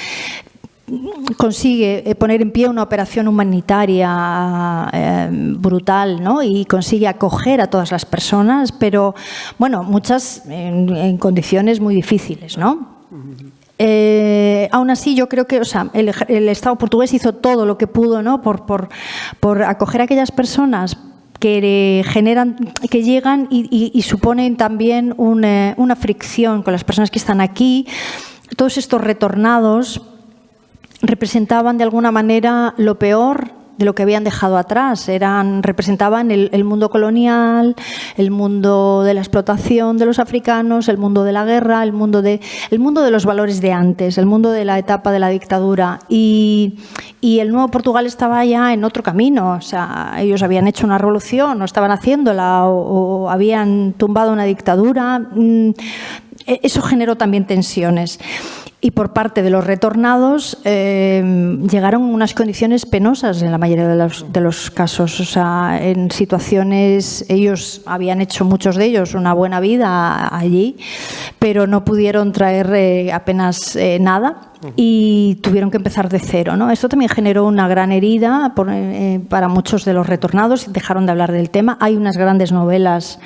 consigue poner en pie una operación humanitaria brutal, ¿no? Y consigue acoger a todas las personas, pero bueno, muchas en condiciones muy difíciles, ¿no? Aún así, yo creo que, o sea, el Estado portugués hizo todo lo que pudo, ¿no? por acoger a aquellas personas que llegan y suponen también una fricción con las personas que están aquí. Todos estos retornados representaban de alguna manera lo peor de lo que habían dejado atrás. Representaban el mundo colonial, el mundo de la explotación de los africanos, el mundo de la guerra, el mundo de los valores de antes, el mundo de la etapa de la dictadura. Y el nuevo Portugal estaba ya en otro camino. O sea, ellos habían hecho una revolución, o estaban haciéndola, o habían tumbado una dictadura. Eso generó también tensiones. Y por parte de los retornados llegaron unas condiciones penosas en la mayoría de los casos. O sea, en situaciones, ellos habían hecho, muchos de ellos, una buena vida allí, pero no pudieron traer apenas nada y tuvieron que empezar de cero, ¿no? Esto también generó una gran herida para muchos de los retornados y dejaron de hablar del tema. Hay unas grandes novelas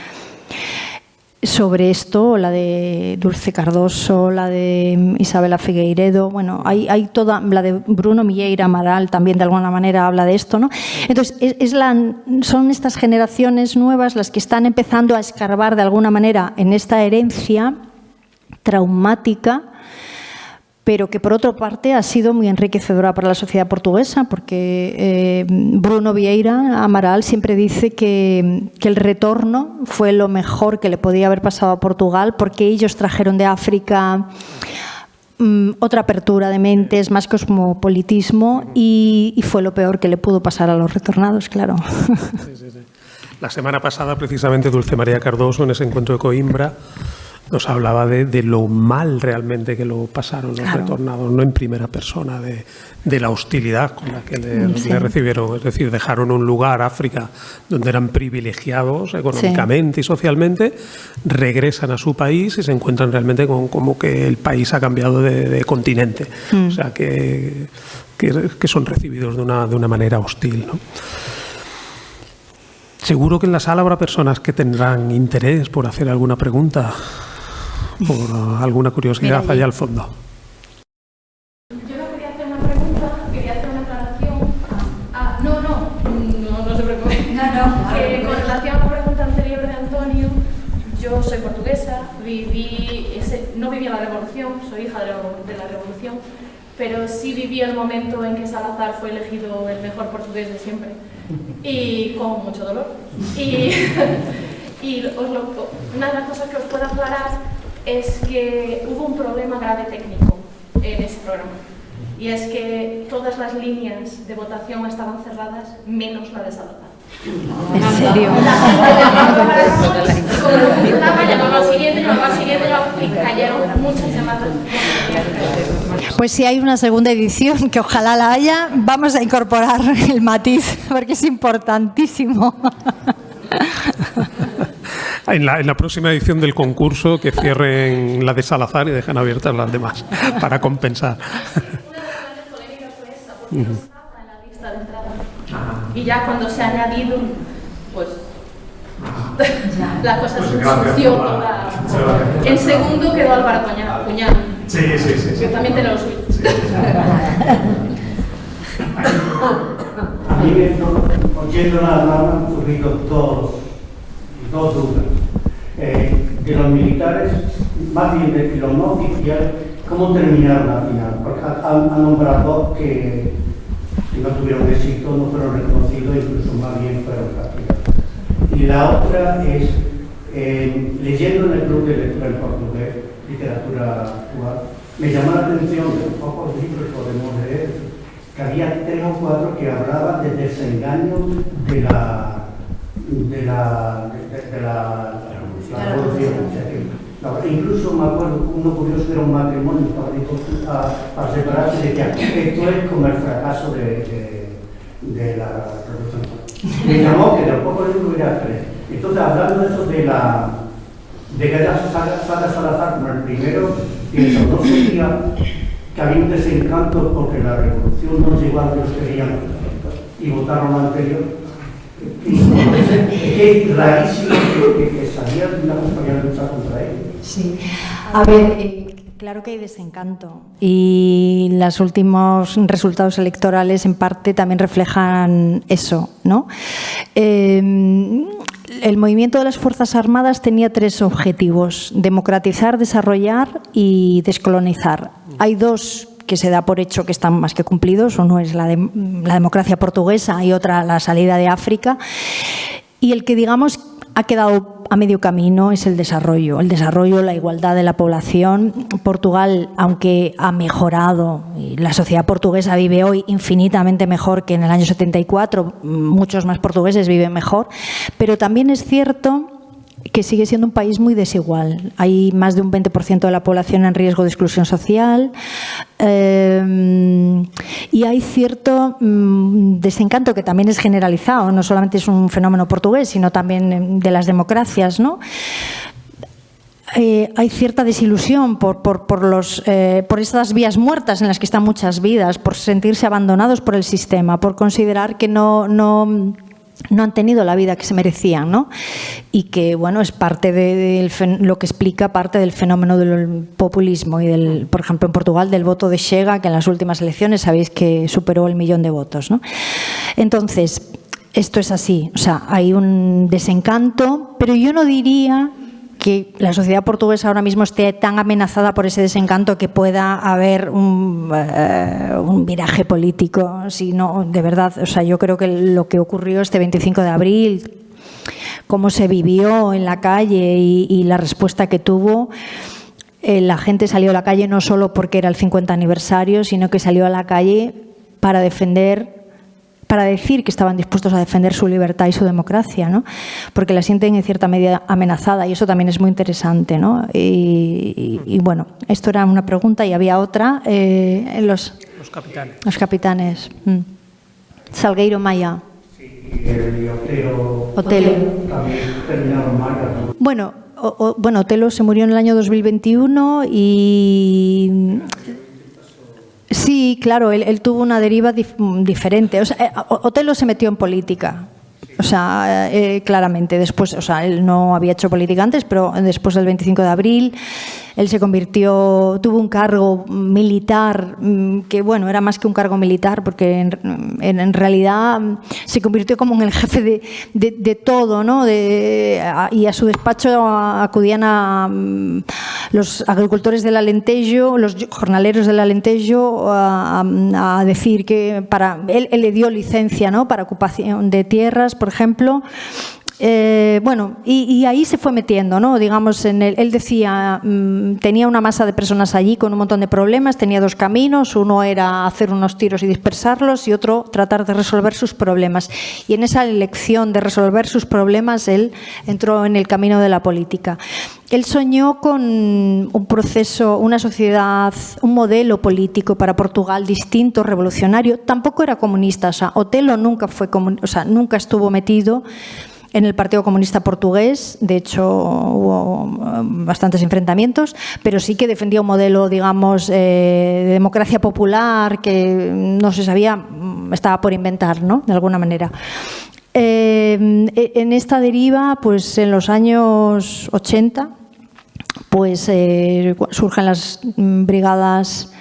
sobre esto, la de Dulce Cardoso, la de Isabela Figueiredo, bueno, hay toda, la de Bruno Vieira Amaral también de alguna manera habla de esto, ¿no? Entonces, son estas generaciones nuevas las que están empezando a escarbar de alguna manera en esta herencia traumática, pero que por otra parte ha sido muy enriquecedora para la sociedad portuguesa, porque Bruno Vieira Amaral siempre dice que el retorno fue lo mejor que le podía haber pasado a Portugal, porque ellos trajeron de África otra apertura de mentes, más cosmopolitismo, y fue lo peor que le pudo pasar a los retornados, claro. Sí. La semana pasada, precisamente, Dulce María Cardoso, en ese encuentro de Coimbra, nos hablaba de lo mal realmente que lo pasaron los retornados, no en primera persona, de la hostilidad con la que le recibieron. Es decir, dejaron un lugar, África, donde eran privilegiados económicamente y socialmente, regresan a su país y se encuentran realmente con como que el país ha cambiado de continente. O sea, que son recibidos de una manera hostil, ¿no? Seguro que en la sala habrá personas que tendrán interés por hacer alguna pregunta, por alguna curiosidad allá al fondo. Yo no quería hacer una pregunta, quería hacer una aclaración. No se preocupe. Que con relación a la pregunta anterior de Antonio, yo soy portuguesa, no viví en la Revolución, soy hija de la Revolución, pero sí viví el momento en que Salazar fue elegido el mejor portugués de siempre, y con mucho dolor. Una de las cosas que os puedo aclarar es que hubo un problema grave técnico en ese programa, y es que todas las líneas de votación estaban cerradas, menos la de Salazar. ¿En serio? Y cayeron muchas llamadas. Pues si hay una segunda edición, que ojalá la haya, vamos a incorporar el matiz, porque es importantísimo. En la próxima edición del concurso, que cierren la de Salazar y dejan abiertas las demás, para compensar. Una de las grandes polémicas fue esta, porque estaba en la lista de entrada. Y ya cuando se ha añadido, pues la cosa se surgió toda. En segundo quedó Álvaro Puñal. Sí. Que también tiene lo suyo. A mí, oyendo la alarma, han ocurrido dos dudas. De los militares, más bien de los no oficiales, ¿cómo terminaron al final? Porque han nombrado dos que no tuvieron éxito, no fueron reconocidos, incluso más bien fueron castigados. Y la otra es, leyendo en el Club de Lectura en Portugués, literatura actual, me llamó la atención de los pocos libros que podemos leer, que había 3 o 4 que hablaban del desengaño de la revolución. O sea que, incluso me acuerdo, uno curioso era un matrimonio que estaba dispuesto a separarse y decía, esto es como el fracaso de la revolución. Me llamó que de los pocos libros era 3. Entonces, hablando de eso de que haya Sara Salazar como el primero, pienso, no sería que había un desencanto porque la revolución no llegó a lo que ellos querían y votaron lo anterior. Es que es rarísimo que salía de una compañía de lucha contra ellos. Sí. A ver, claro que hay desencanto y los últimos resultados electorales en parte también reflejan eso, ¿no? El movimiento de las Fuerzas Armadas tenía 3 objetivos: democratizar, desarrollar y descolonizar. Hay 2 que se da por hecho que están más que cumplidos. Uno es la democracia portuguesa y otra la salida de África. Y el que, digamos, ha quedado a medio camino es el desarrollo. El desarrollo, la igualdad de la población. Portugal, aunque ha mejorado, y la sociedad portuguesa vive hoy infinitamente mejor que en el año 74, muchos más portugueses viven mejor, pero también es cierto que sigue siendo un país muy desigual. Hay más de un 20% de la población en riesgo de exclusión social y hay cierto desencanto que también es generalizado, no solamente es un fenómeno portugués, sino también de las democracias, ¿no? Hay cierta desilusión por estas vías muertas en las que están muchas vidas, por sentirse abandonados por el sistema, por considerar que no han tenido la vida que se merecían, ¿no? Y que, bueno, es parte de lo que explica parte del fenómeno del populismo y, por ejemplo, en Portugal, del voto de Chega, que en las últimas elecciones sabéis que superó el 1.000.000 de votos, ¿no? Entonces, esto es así, o sea, hay un desencanto, pero yo no diría que la sociedad portuguesa ahora mismo esté tan amenazada por ese desencanto que pueda haber un viraje político, sino de verdad, o sea, yo creo que lo que ocurrió este 25 de abril, cómo se vivió en la calle y la respuesta que tuvo, la gente salió a la calle no solo porque era el 50 aniversario, sino que salió a la calle para decir que estaban dispuestos a defender su libertad y su democracia, ¿no? Porque la sienten en cierta medida amenazada y eso también es muy interesante, ¿no? Y bueno, esto era una pregunta y había otra. Los capitanes. Los capitanes. Salgueiro Maia. Sí, y Otelo. También terminaron mal. Bueno, Otelo se murió en el año 2021 y... Sí, claro, él tuvo una deriva diferente. O sea, Otelo se metió en política, o sea, claramente. Después, o sea, él no había hecho política antes, pero después del 25 de abril él se convirtió, tuvo un cargo militar que, bueno, era más que un cargo militar porque en realidad se convirtió como en el jefe de todo, ¿no? Y a su despacho acudían los agricultores del Alentejo, los jornaleros del Alentejo a decir que él le dio licencia, ¿no? Para ocupación de tierras, por ejemplo. Bueno, y ahí se fue metiendo, ¿no? Digamos, él decía, tenía una masa de personas allí con un montón de problemas, tenía 2 caminos, uno era hacer unos tiros y dispersarlos y otro tratar de resolver sus problemas. Y en esa elección de resolver sus problemas, él entró en el camino de la política. Él soñó con un proceso, una sociedad, un modelo político para Portugal distinto, revolucionario. Tampoco era comunista, o sea, Otelo nunca fue comunista, o sea, nunca estuvo metido en el Partido Comunista Portugués, de hecho hubo bastantes enfrentamientos, pero sí que defendía un modelo, digamos, de democracia popular que no se sabía, estaba por inventar, ¿no? De alguna manera. En esta deriva, pues en los años 80, pues surgen las brigadas...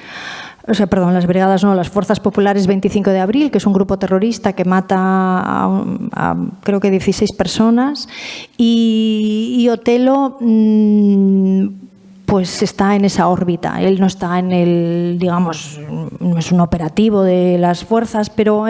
O sea, perdón, las brigadas no, las Fuerzas Populares 25 de abril, que es un grupo terrorista que mata a creo que 16 personas. Y Otelo pues está en esa órbita. Él no está en el, digamos, no es un operativo de las fuerzas, pero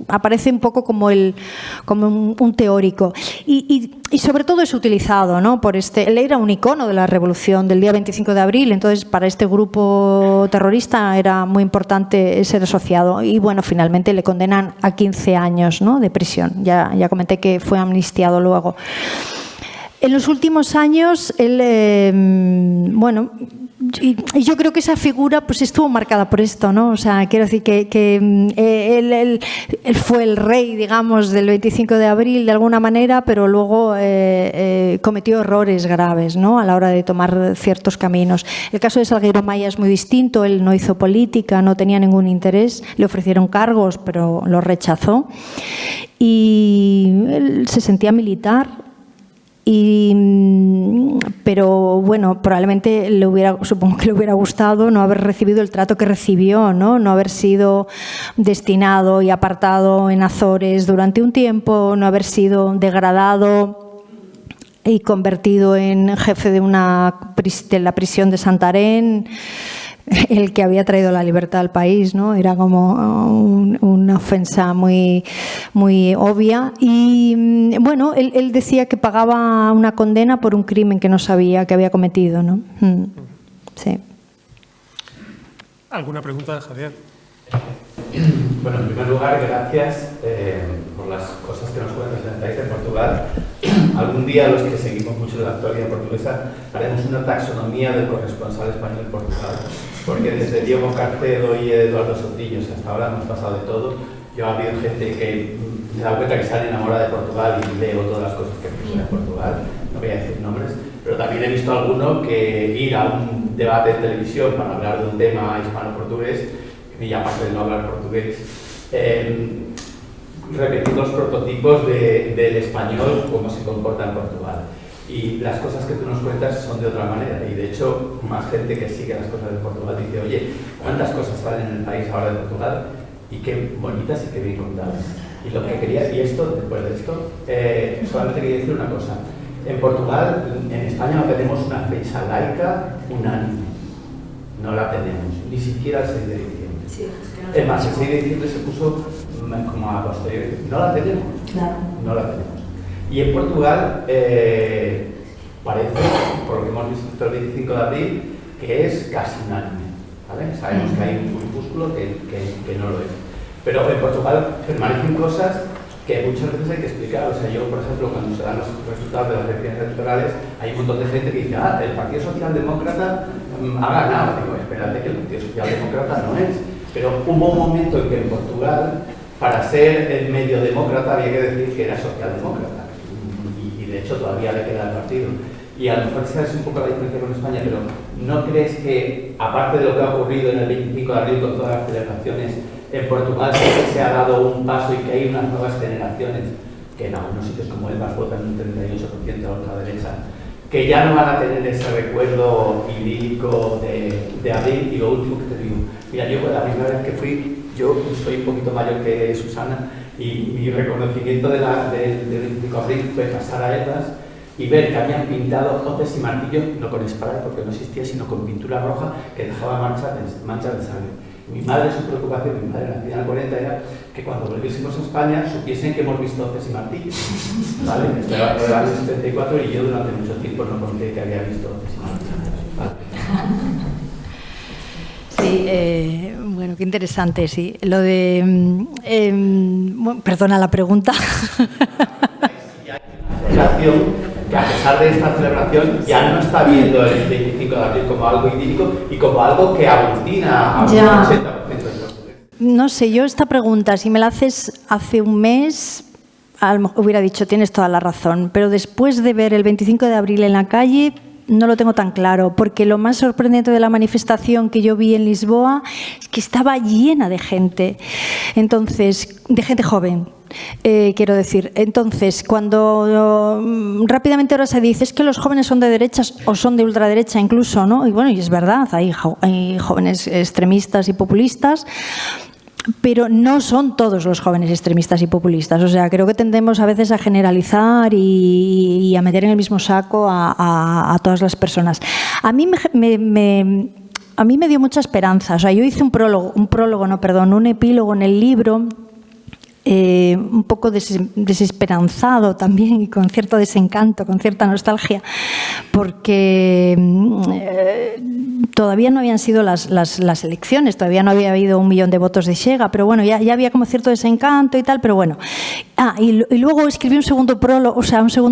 aparece un poco como un teórico. Y sobre todo es utilizado, ¿no? Él era un icono de la revolución del día 25 de abril, entonces para este grupo terrorista era muy importante ser asociado. Y bueno, finalmente le condenan a 15 años, ¿no?, de prisión. Ya comenté que fue amnistiado luego. En los últimos años, él, bueno, y yo creo que esa figura pues estuvo marcada por esto, ¿no? O sea, quiero decir que él fue el rey, digamos, del 25 de abril de alguna manera, pero luego cometió errores graves, ¿no?, a la hora de tomar ciertos caminos. El caso de Salgueiro Maia es muy distinto. Él no hizo política, no tenía ningún interés. Le ofrecieron cargos, pero los rechazó. Y él se sentía militar. Pero bueno, probablemente supongo que le hubiera gustado no haber recibido el trato que recibió, no haber sido destinado y apartado en Azores durante un tiempo, no haber sido degradado y convertido en jefe de la prisión de Santarém, el que había traído la libertad al país, ¿no? Era como una ofensa muy, muy obvia. Y bueno, él decía que pagaba una condena por un crimen que no sabía que había cometido, ¿no? Sí. ¿Alguna pregunta, Javier? Bueno, en primer lugar, gracias por las cosas que nos cuentas del país de Portugal. Algún día, los que seguimos mucho la actualidad portuguesa, haremos una taxonomía del corresponsal español en Portugal, porque desde Diego Carcedo y Eduardo Sotillos hasta ahora hemos pasado de todo. Yo ha habido gente que me da cuenta que sale enamorada de Portugal y leo todas las cosas que piensan de Portugal, no voy a decir nombres, pero también he visto a alguno que ir a un debate de televisión para hablar de un tema hispano-portugués, y aparte de no hablar portugués, repetir los prototipos del español, cómo se comporta en Portugal. Y las cosas que tú nos cuentas son de otra manera. Y de hecho, más gente que sigue las cosas de Portugal dice, oye, ¿cuántas cosas salen en el país ahora de Portugal? Y qué bonitas y qué bien contadas. Y lo que quería, y esto, después de esto, solamente quería decir una cosa. En Portugal, en España no tenemos una fecha laica unánime. No la tenemos, ni siquiera el 6 de diciembre. Sí, es más, el 6 de diciembre se puso como a posteriori. No la tenemos. Claro. No la tenemos. Y en Portugal parece, por lo que hemos visto el 25 de abril, que es casi unánime. ¿Vale? Sabemos que hay un grupúsculo que no lo es. Pero en Portugal permanecen cosas que muchas veces hay que explicar. O sea, yo, por ejemplo, cuando se dan los resultados de las elecciones electorales, hay un montón de gente que dice, el Partido Socialdemócrata ha ganado. Digo, espérate que el Partido Socialdemócrata no es. Pero hubo un momento en que en Portugal, para ser el medio demócrata, había que decir que era socialdemócrata. Y de hecho todavía le queda el partido. Y a lo mejor esa es un poco la diferencia con España, pero ¿no crees que, aparte de lo que ha ocurrido en el 25 de abril con todas las celebraciones, en Portugal sí que se ha dado un paso y que hay unas nuevas generaciones, que en algunos sitios como Elvas votan un 38% a la ultraderecha, que ya no van a tener ese recuerdo idílico de abril? Y lo último que te digo, mira, yo la primera vez que fui, yo soy un poquito mayor que Susana, y mi reconocimiento del 25 de abril fue pasar a Elvas y ver que habían pintado hoces y martillos, no con spray porque no existía, sino con pintura roja que dejaba manchas de sangre. Mi madre, su preocupación, mi madre nacida en el 40, era que cuando volviésemos a España supiesen que hemos visto hoces y martillos. ¿Vale? Estaba en el año 74 y yo durante mucho tiempo no conté que había visto hoces y martillos. ¿Vale? Sí, bueno, qué interesante, sí. Lo de... bueno, perdona la pregunta. Que a pesar de esta celebración ya no está viendo el 25 de abril como algo idílico y como algo que aglutina a un 80% de los. No sé, yo esta pregunta, si me la haces hace un mes, hubiera dicho, tienes toda la razón, pero después de ver el 25 de abril en la calle, no lo tengo tan claro, porque lo más sorprendente de la manifestación que yo vi en Lisboa es que estaba llena de gente, entonces, de gente joven. Quiero decir, entonces, cuando rápidamente ahora se dice es que los jóvenes son de derechas o son de ultraderecha incluso, ¿no? Y bueno, y es verdad, hay jóvenes extremistas y populistas, pero no son todos los jóvenes extremistas y populistas. O sea, creo que tendemos a veces a generalizar y a meter en el mismo saco a todas las personas. A mí me dio mucha esperanza. O sea, yo hice un epílogo en el libro, un poco desesperanzado también y con cierto desencanto, con cierta nostalgia, porque todavía no habían sido las elecciones, todavía no había habido 1 millón de votos de Chega, pero bueno, ya había como cierto desencanto y tal, pero bueno. Y luego escribí un segundo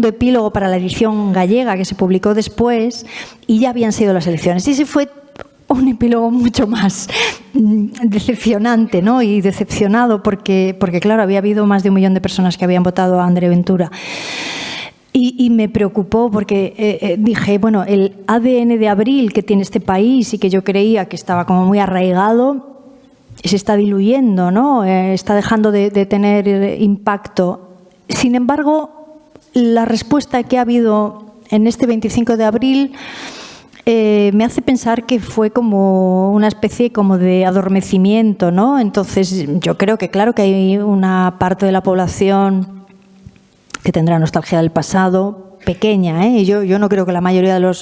epílogo para la edición gallega que se publicó después y ya habían sido las elecciones. Y ese fue un epílogo mucho más decepcionante, ¿no? Y decepcionado porque claro, había habido más de 1 millón de personas que habían votado a André Ventura. Y me preocupó porque dije, bueno, el ADN de Abril que tiene este país y que yo creía que estaba como muy arraigado, se está diluyendo, ¿no? Está dejando de tener impacto. Sin embargo, la respuesta que ha habido en este 25 de abril me hace pensar que fue como una especie como de adormecimiento, ¿no? Entonces, yo creo que claro que hay una parte de la población que tendrá nostalgia del pasado, pequeña, ¿eh? Yo no creo que la mayoría del 1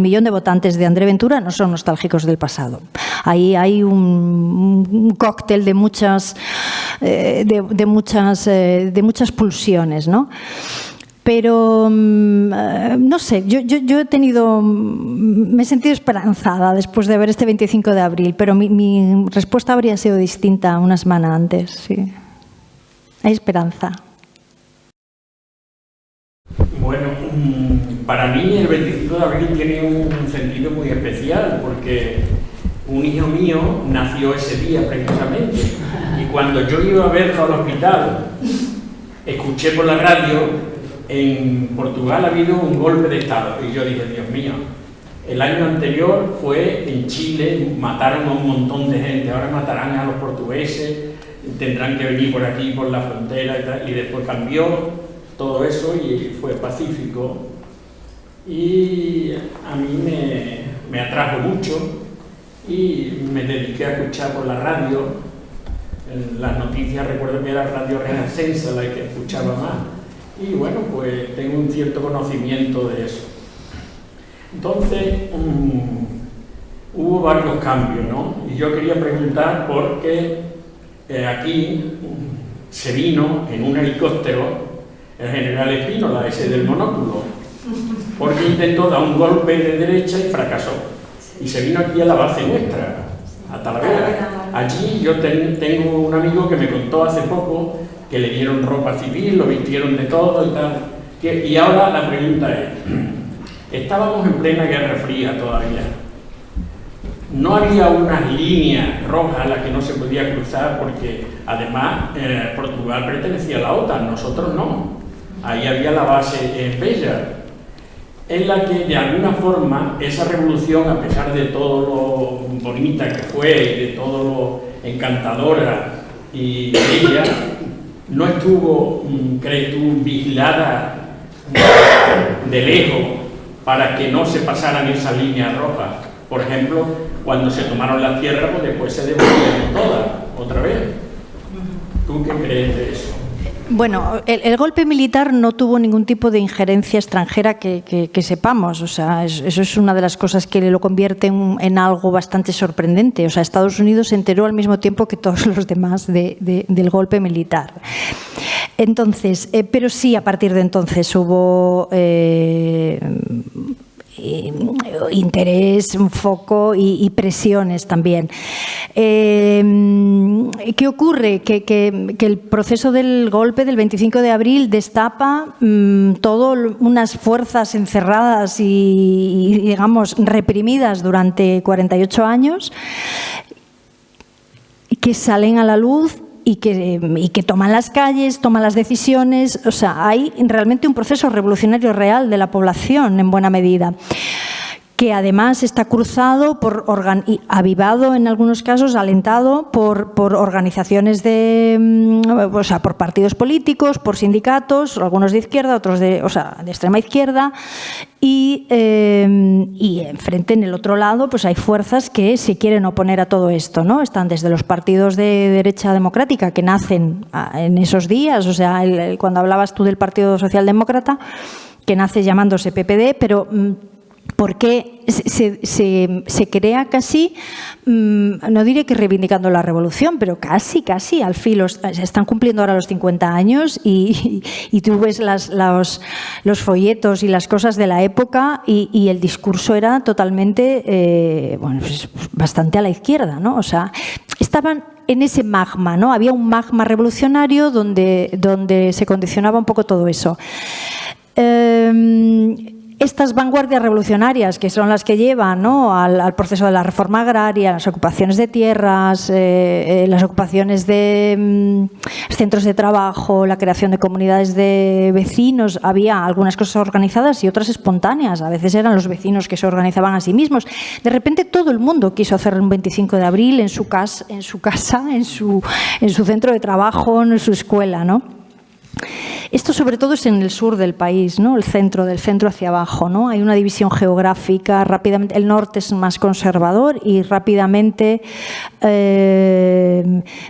millón de votantes de André Ventura no son nostálgicos del pasado. Ahí hay un cóctel de muchas pulsiones, ¿no? Pero, no sé, yo me he sentido esperanzada después de ver este 25 de abril, pero mi respuesta habría sido distinta una semana antes, sí. Hay esperanza. Bueno, para mí el 25 de abril tiene un sentido muy especial porque un hijo mío nació ese día precisamente y cuando yo iba a verlo al hospital, escuché por la radio: en Portugal ha habido un golpe de Estado. Y yo dije, Dios mío, el año anterior fue en Chile, mataron a un montón de gente, ahora matarán a los portugueses, tendrán que venir por aquí, por la frontera y tal. Y después cambió todo eso y fue pacífico. Y a mí me atrajo mucho y me dediqué a escuchar por la radio. En las noticias recuerdo que era Radio Renascença la que escuchaba más. Y bueno, pues tengo un cierto conocimiento de eso. Entonces, hubo varios cambios, ¿no? Y yo quería preguntar por qué aquí se vino en un helicóptero el general Espínola, ese del monóculo, porque intentó dar un golpe de derecha y fracasó. Y se vino aquí a la base nuestra, a Talavera. Allí yo tengo un amigo que me contó hace poco que le dieron ropa civil, lo vistieron de todo y tal. Y ahora la pregunta es, estábamos en plena Guerra Fría todavía. No había unas líneas rojas a las que no se podía cruzar porque además Portugal pertenecía a la OTAN, nosotros no. Ahí había la base en Béjar, en la que de alguna forma esa revolución, a pesar de todo lo bonita que fue y de todo lo encantadora y ella, no estuvo, crees tú, vigilada de lejos para que no se pasaran esas líneas rojas. Por ejemplo, cuando se tomaron las tierras, pues después se devolvieron todas, otra vez. ¿Tú qué crees de eso? Bueno, el golpe militar no tuvo ningún tipo de injerencia extranjera que sepamos. O sea, eso es una de las cosas que lo convierte en algo bastante sorprendente. O sea, Estados Unidos se enteró al mismo tiempo que todos los demás del golpe militar. Entonces, pero sí, a partir de entonces hubo interés, un foco y presiones también. ¿Qué ocurre? Que el proceso del golpe del 25 de abril destapa unas fuerzas encerradas y, digamos, reprimidas durante 48 años que salen a la luz y que toman las calles, toman las decisiones. O sea, hay realmente un proceso revolucionario real de la población en buena medida. que además está cruzado, y avivado en algunos casos, alentado por organizaciones o sea, por partidos políticos, por sindicatos, algunos de izquierda, otros de extrema izquierda, y enfrente, en el otro lado, pues hay fuerzas que se quieren oponer a todo esto, ¿no? Están desde los partidos de derecha democrática que nacen en esos días, o sea, cuando hablabas tú del Partido Socialdemócrata, que nace llamándose PPD, pero porque se crea casi, no diré que reivindicando la revolución, pero casi al filo. Se están cumpliendo ahora los 50 años y tú ves los folletos y las cosas de la época y el discurso era totalmente, pues bastante a la izquierda, ¿no? O sea, estaban en ese magma, ¿no? Había un magma revolucionario donde se condicionaba un poco todo eso. Estas vanguardias revolucionarias, que son las que llevan, ¿no?, al proceso de la reforma agraria, las ocupaciones de tierras, las ocupaciones de centros de trabajo, la creación de comunidades de vecinos, había algunas cosas organizadas y otras espontáneas. A veces eran los vecinos que se organizaban a sí mismos. De repente todo el mundo quiso hacer un 25 de abril en su casa, en su centro de trabajo, en su escuela, ¿no? Esto sobre todo es en el sur del país, ¿no? Del centro hacia abajo, ¿no? Hay una división geográfica, rápidamente el norte es más conservador y rápidamente,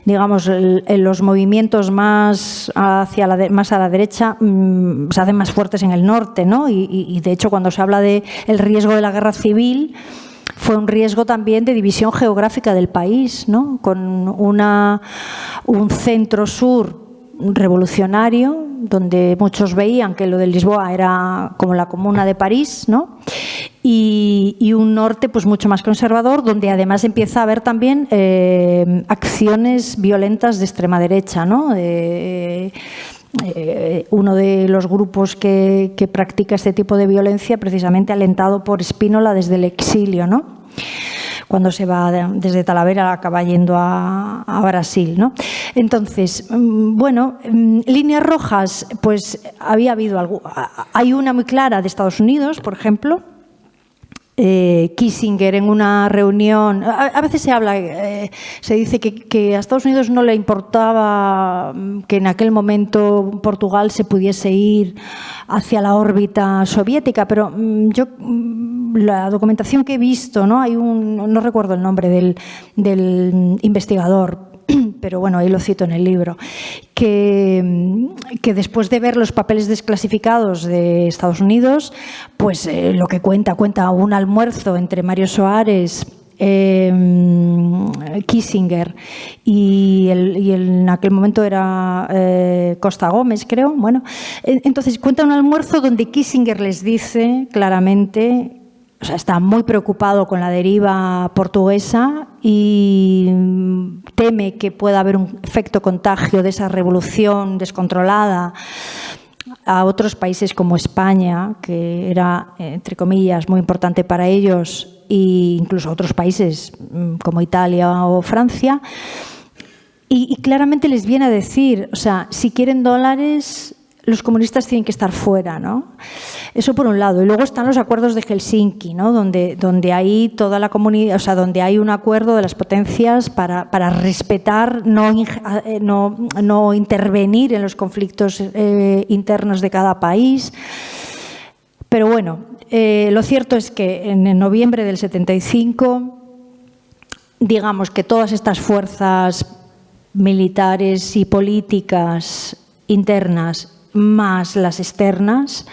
digamos, los movimientos más a la derecha se hacen más fuertes en el norte, ¿no? Y de hecho cuando se habla del riesgo de la guerra civil, fue un riesgo también de división geográfica del país, ¿no? Con un centro-sur revolucionario, donde muchos veían que lo de Lisboa era como la Comuna de París, ¿no? Y un norte pues mucho más conservador, donde además empieza a haber también acciones violentas de extrema derecha, ¿no? Uno de los grupos que practica este tipo de violencia, precisamente alentado por Spínola desde el exilio, ¿no? Cuando se va desde Talavera, acaba yendo a Brasil, ¿no? Entonces, bueno, líneas rojas, pues había habido algo. Hay una muy clara de Estados Unidos, por ejemplo. Kissinger en una reunión, a veces se habla, se dice que a Estados Unidos no le importaba que en aquel momento Portugal se pudiese ir hacia la órbita soviética, pero yo la documentación que he visto, ¿no? No recuerdo el nombre del investigador, pero bueno, ahí lo cito en el libro, que después de ver los papeles desclasificados de Estados Unidos, pues lo que cuenta un almuerzo entre Mario Soares, Kissinger y en aquel momento era Costa Gómez, creo. Bueno, entonces cuenta un almuerzo donde Kissinger les dice claramente, o sea, está muy preocupado con la deriva portuguesa y teme que pueda haber un efecto contagio de esa revolución descontrolada a otros países como España, que era, entre comillas, muy importante para ellos, e incluso a otros países como Italia o Francia. Y claramente les viene a decir, o sea, si quieren dólares, los comunistas tienen que estar fuera, ¿no? Eso por un lado. Y luego están los acuerdos de Helsinki, ¿no? Donde hay toda la comunidad, o sea, donde hay un acuerdo de las potencias para respetar, no intervenir en los conflictos internos de cada país. Pero bueno, lo cierto es que en noviembre del 75, digamos que todas estas fuerzas militares y políticas internas más las externas,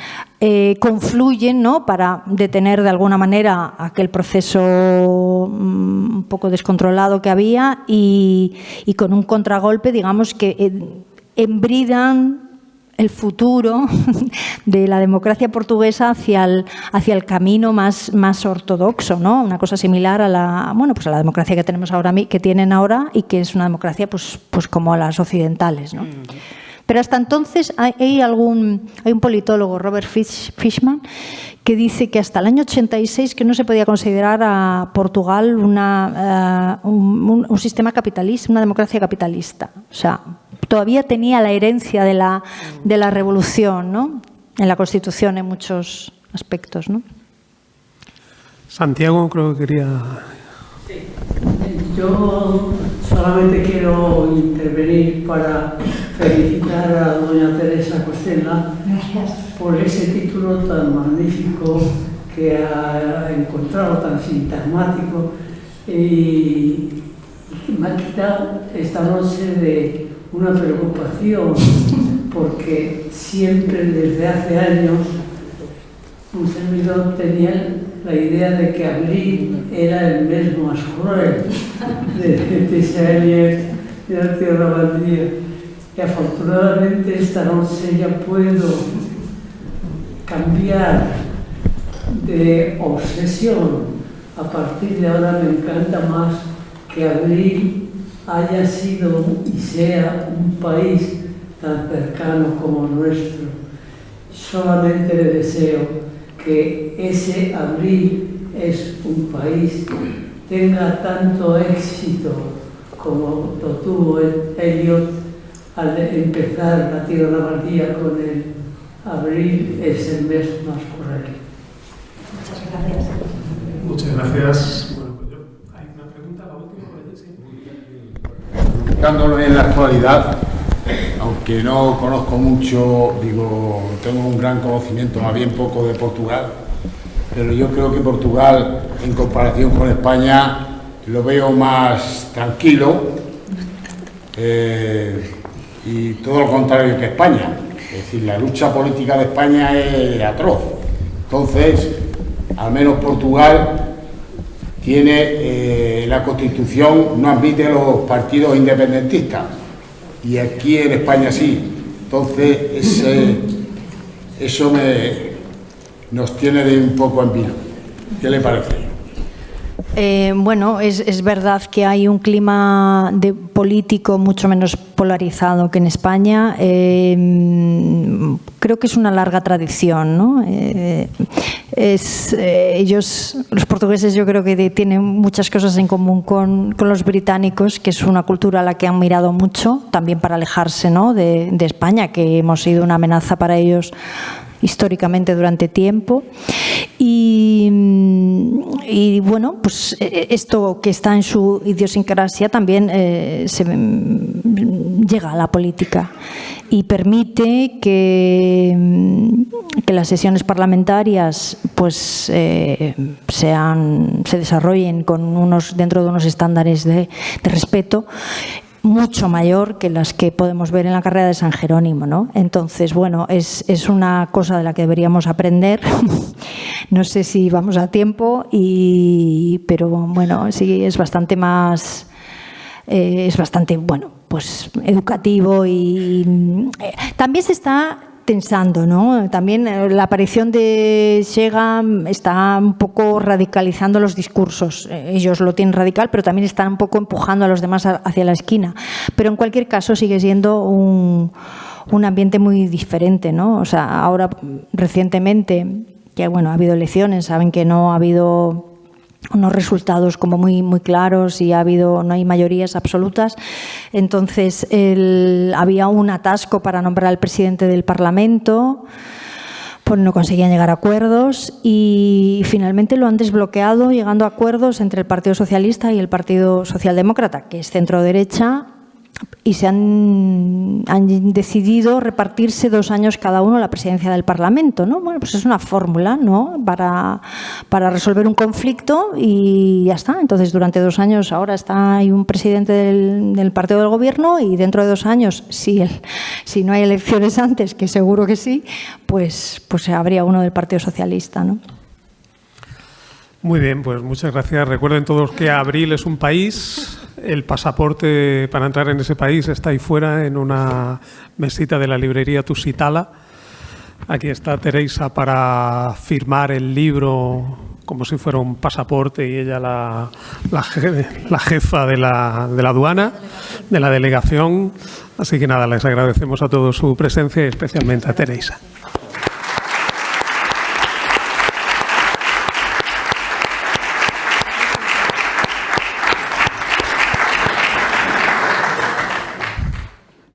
confluyen, ¿no?, para detener de alguna manera aquel proceso un poco descontrolado que había y con un contragolpe, digamos, que embridan el futuro de la democracia portuguesa hacia el camino más ortodoxo, ¿no? Una cosa similar a la democracia que tenemos ahora, que tienen ahora, y que es una democracia pues como las occidentales, ¿no? Pero hasta entonces hay un politólogo, Robert Fishman, que dice que hasta el año 86 que no se podía considerar a Portugal un sistema capitalista, una democracia capitalista. O sea, todavía tenía la herencia de la revolución, ¿no?, en la Constitución en muchos aspectos, ¿no? Santiago creo que quería... Yo solamente quiero intervenir para felicitar a doña Teresa Costela por ese título tan magnífico que ha encontrado, tan sintomático, y me ha quitado esta noche de una preocupación, porque siempre desde hace años un servidor tenía la idea de que Abril era el mes más cruel de Xavier de la Tierra Baldía. Y afortunadamente esta noche ya puedo cambiar de obsesión. A partir de ahora me encanta más que Abril haya sido y sea un país tan cercano como nuestro. Solamente le deseo que ese Abril es un país tenga tanto éxito como lo tuvo Eliot al empezar la Tierra Baldía con el Abril es el mes más cruel. Muchas gracias. Muchas gracias. Bueno, pues hay una pregunta, la última por allí, sí. Buscándolo en la actualidad, aunque no conozco mucho, tengo un gran conocimiento, más bien poco de Portugal, pero yo creo que Portugal, en comparación con España, lo veo más tranquilo y todo lo contrario que España. Es decir, la lucha política de España es atroz. Entonces, al menos Portugal tiene la Constitución, no admite los partidos independentistas. Y aquí en España sí. Entonces, eso nos tiene de un poco en vilo. ¿Qué le parece? Bueno, es verdad que hay un clima político mucho menos polarizado que en España. Creo que es una larga tradición, ¿no? Los portugueses, yo creo que tienen muchas cosas en común con los británicos, que es una cultura a la que han mirado mucho, también para alejarse, ¿no?, de España, que hemos sido una amenaza para ellos históricamente durante tiempo. Y bueno, pues esto que está en su idiosincrasia también llega a la política y permite que las sesiones parlamentarias pues se desarrollen dentro de unos estándares de respeto mucho mayor que las que podemos ver en la carrera de San Jerónimo, ¿no? Entonces, bueno, es una cosa de la que deberíamos aprender. No sé si vamos a tiempo, pero bueno, sí es bastante más, bueno, pues educativo y también se está tensando, ¿no? También la aparición de Chega está un poco radicalizando los discursos. Ellos lo tienen radical, pero también están un poco empujando a los demás hacia la esquina. Pero en cualquier caso sigue siendo un ambiente muy diferente, ¿no? O sea, ahora recientemente, que bueno, ha habido elecciones, saben que no ha habido unos resultados como muy, muy claros y no hay mayorías absolutas. Entonces, había un atasco para nombrar al presidente del Parlamento, pues no conseguían llegar a acuerdos y finalmente lo han desbloqueado llegando a acuerdos entre el Partido Socialista y el Partido Socialdemócrata, que es centro-derecha, y se han decidido repartirse 2 años cada uno la presidencia del Parlamento, ¿no? Bueno, pues es una fórmula, ¿no?, para resolver un conflicto y ya está. Entonces, durante 2 años ahora hay un presidente del partido del gobierno y dentro de 2 años, si no hay elecciones antes, que seguro que sí, pues habría uno del Partido Socialista, ¿no? Muy bien, pues muchas gracias. Recuerden todos que Abril es un país. El pasaporte para entrar en ese país está ahí fuera, en una mesita de la librería Tusitala. Aquí está Teresa para firmar el libro como si fuera un pasaporte y ella la jefa de la aduana, de la delegación. Así que nada, les agradecemos a todos su presencia y especialmente a Teresa.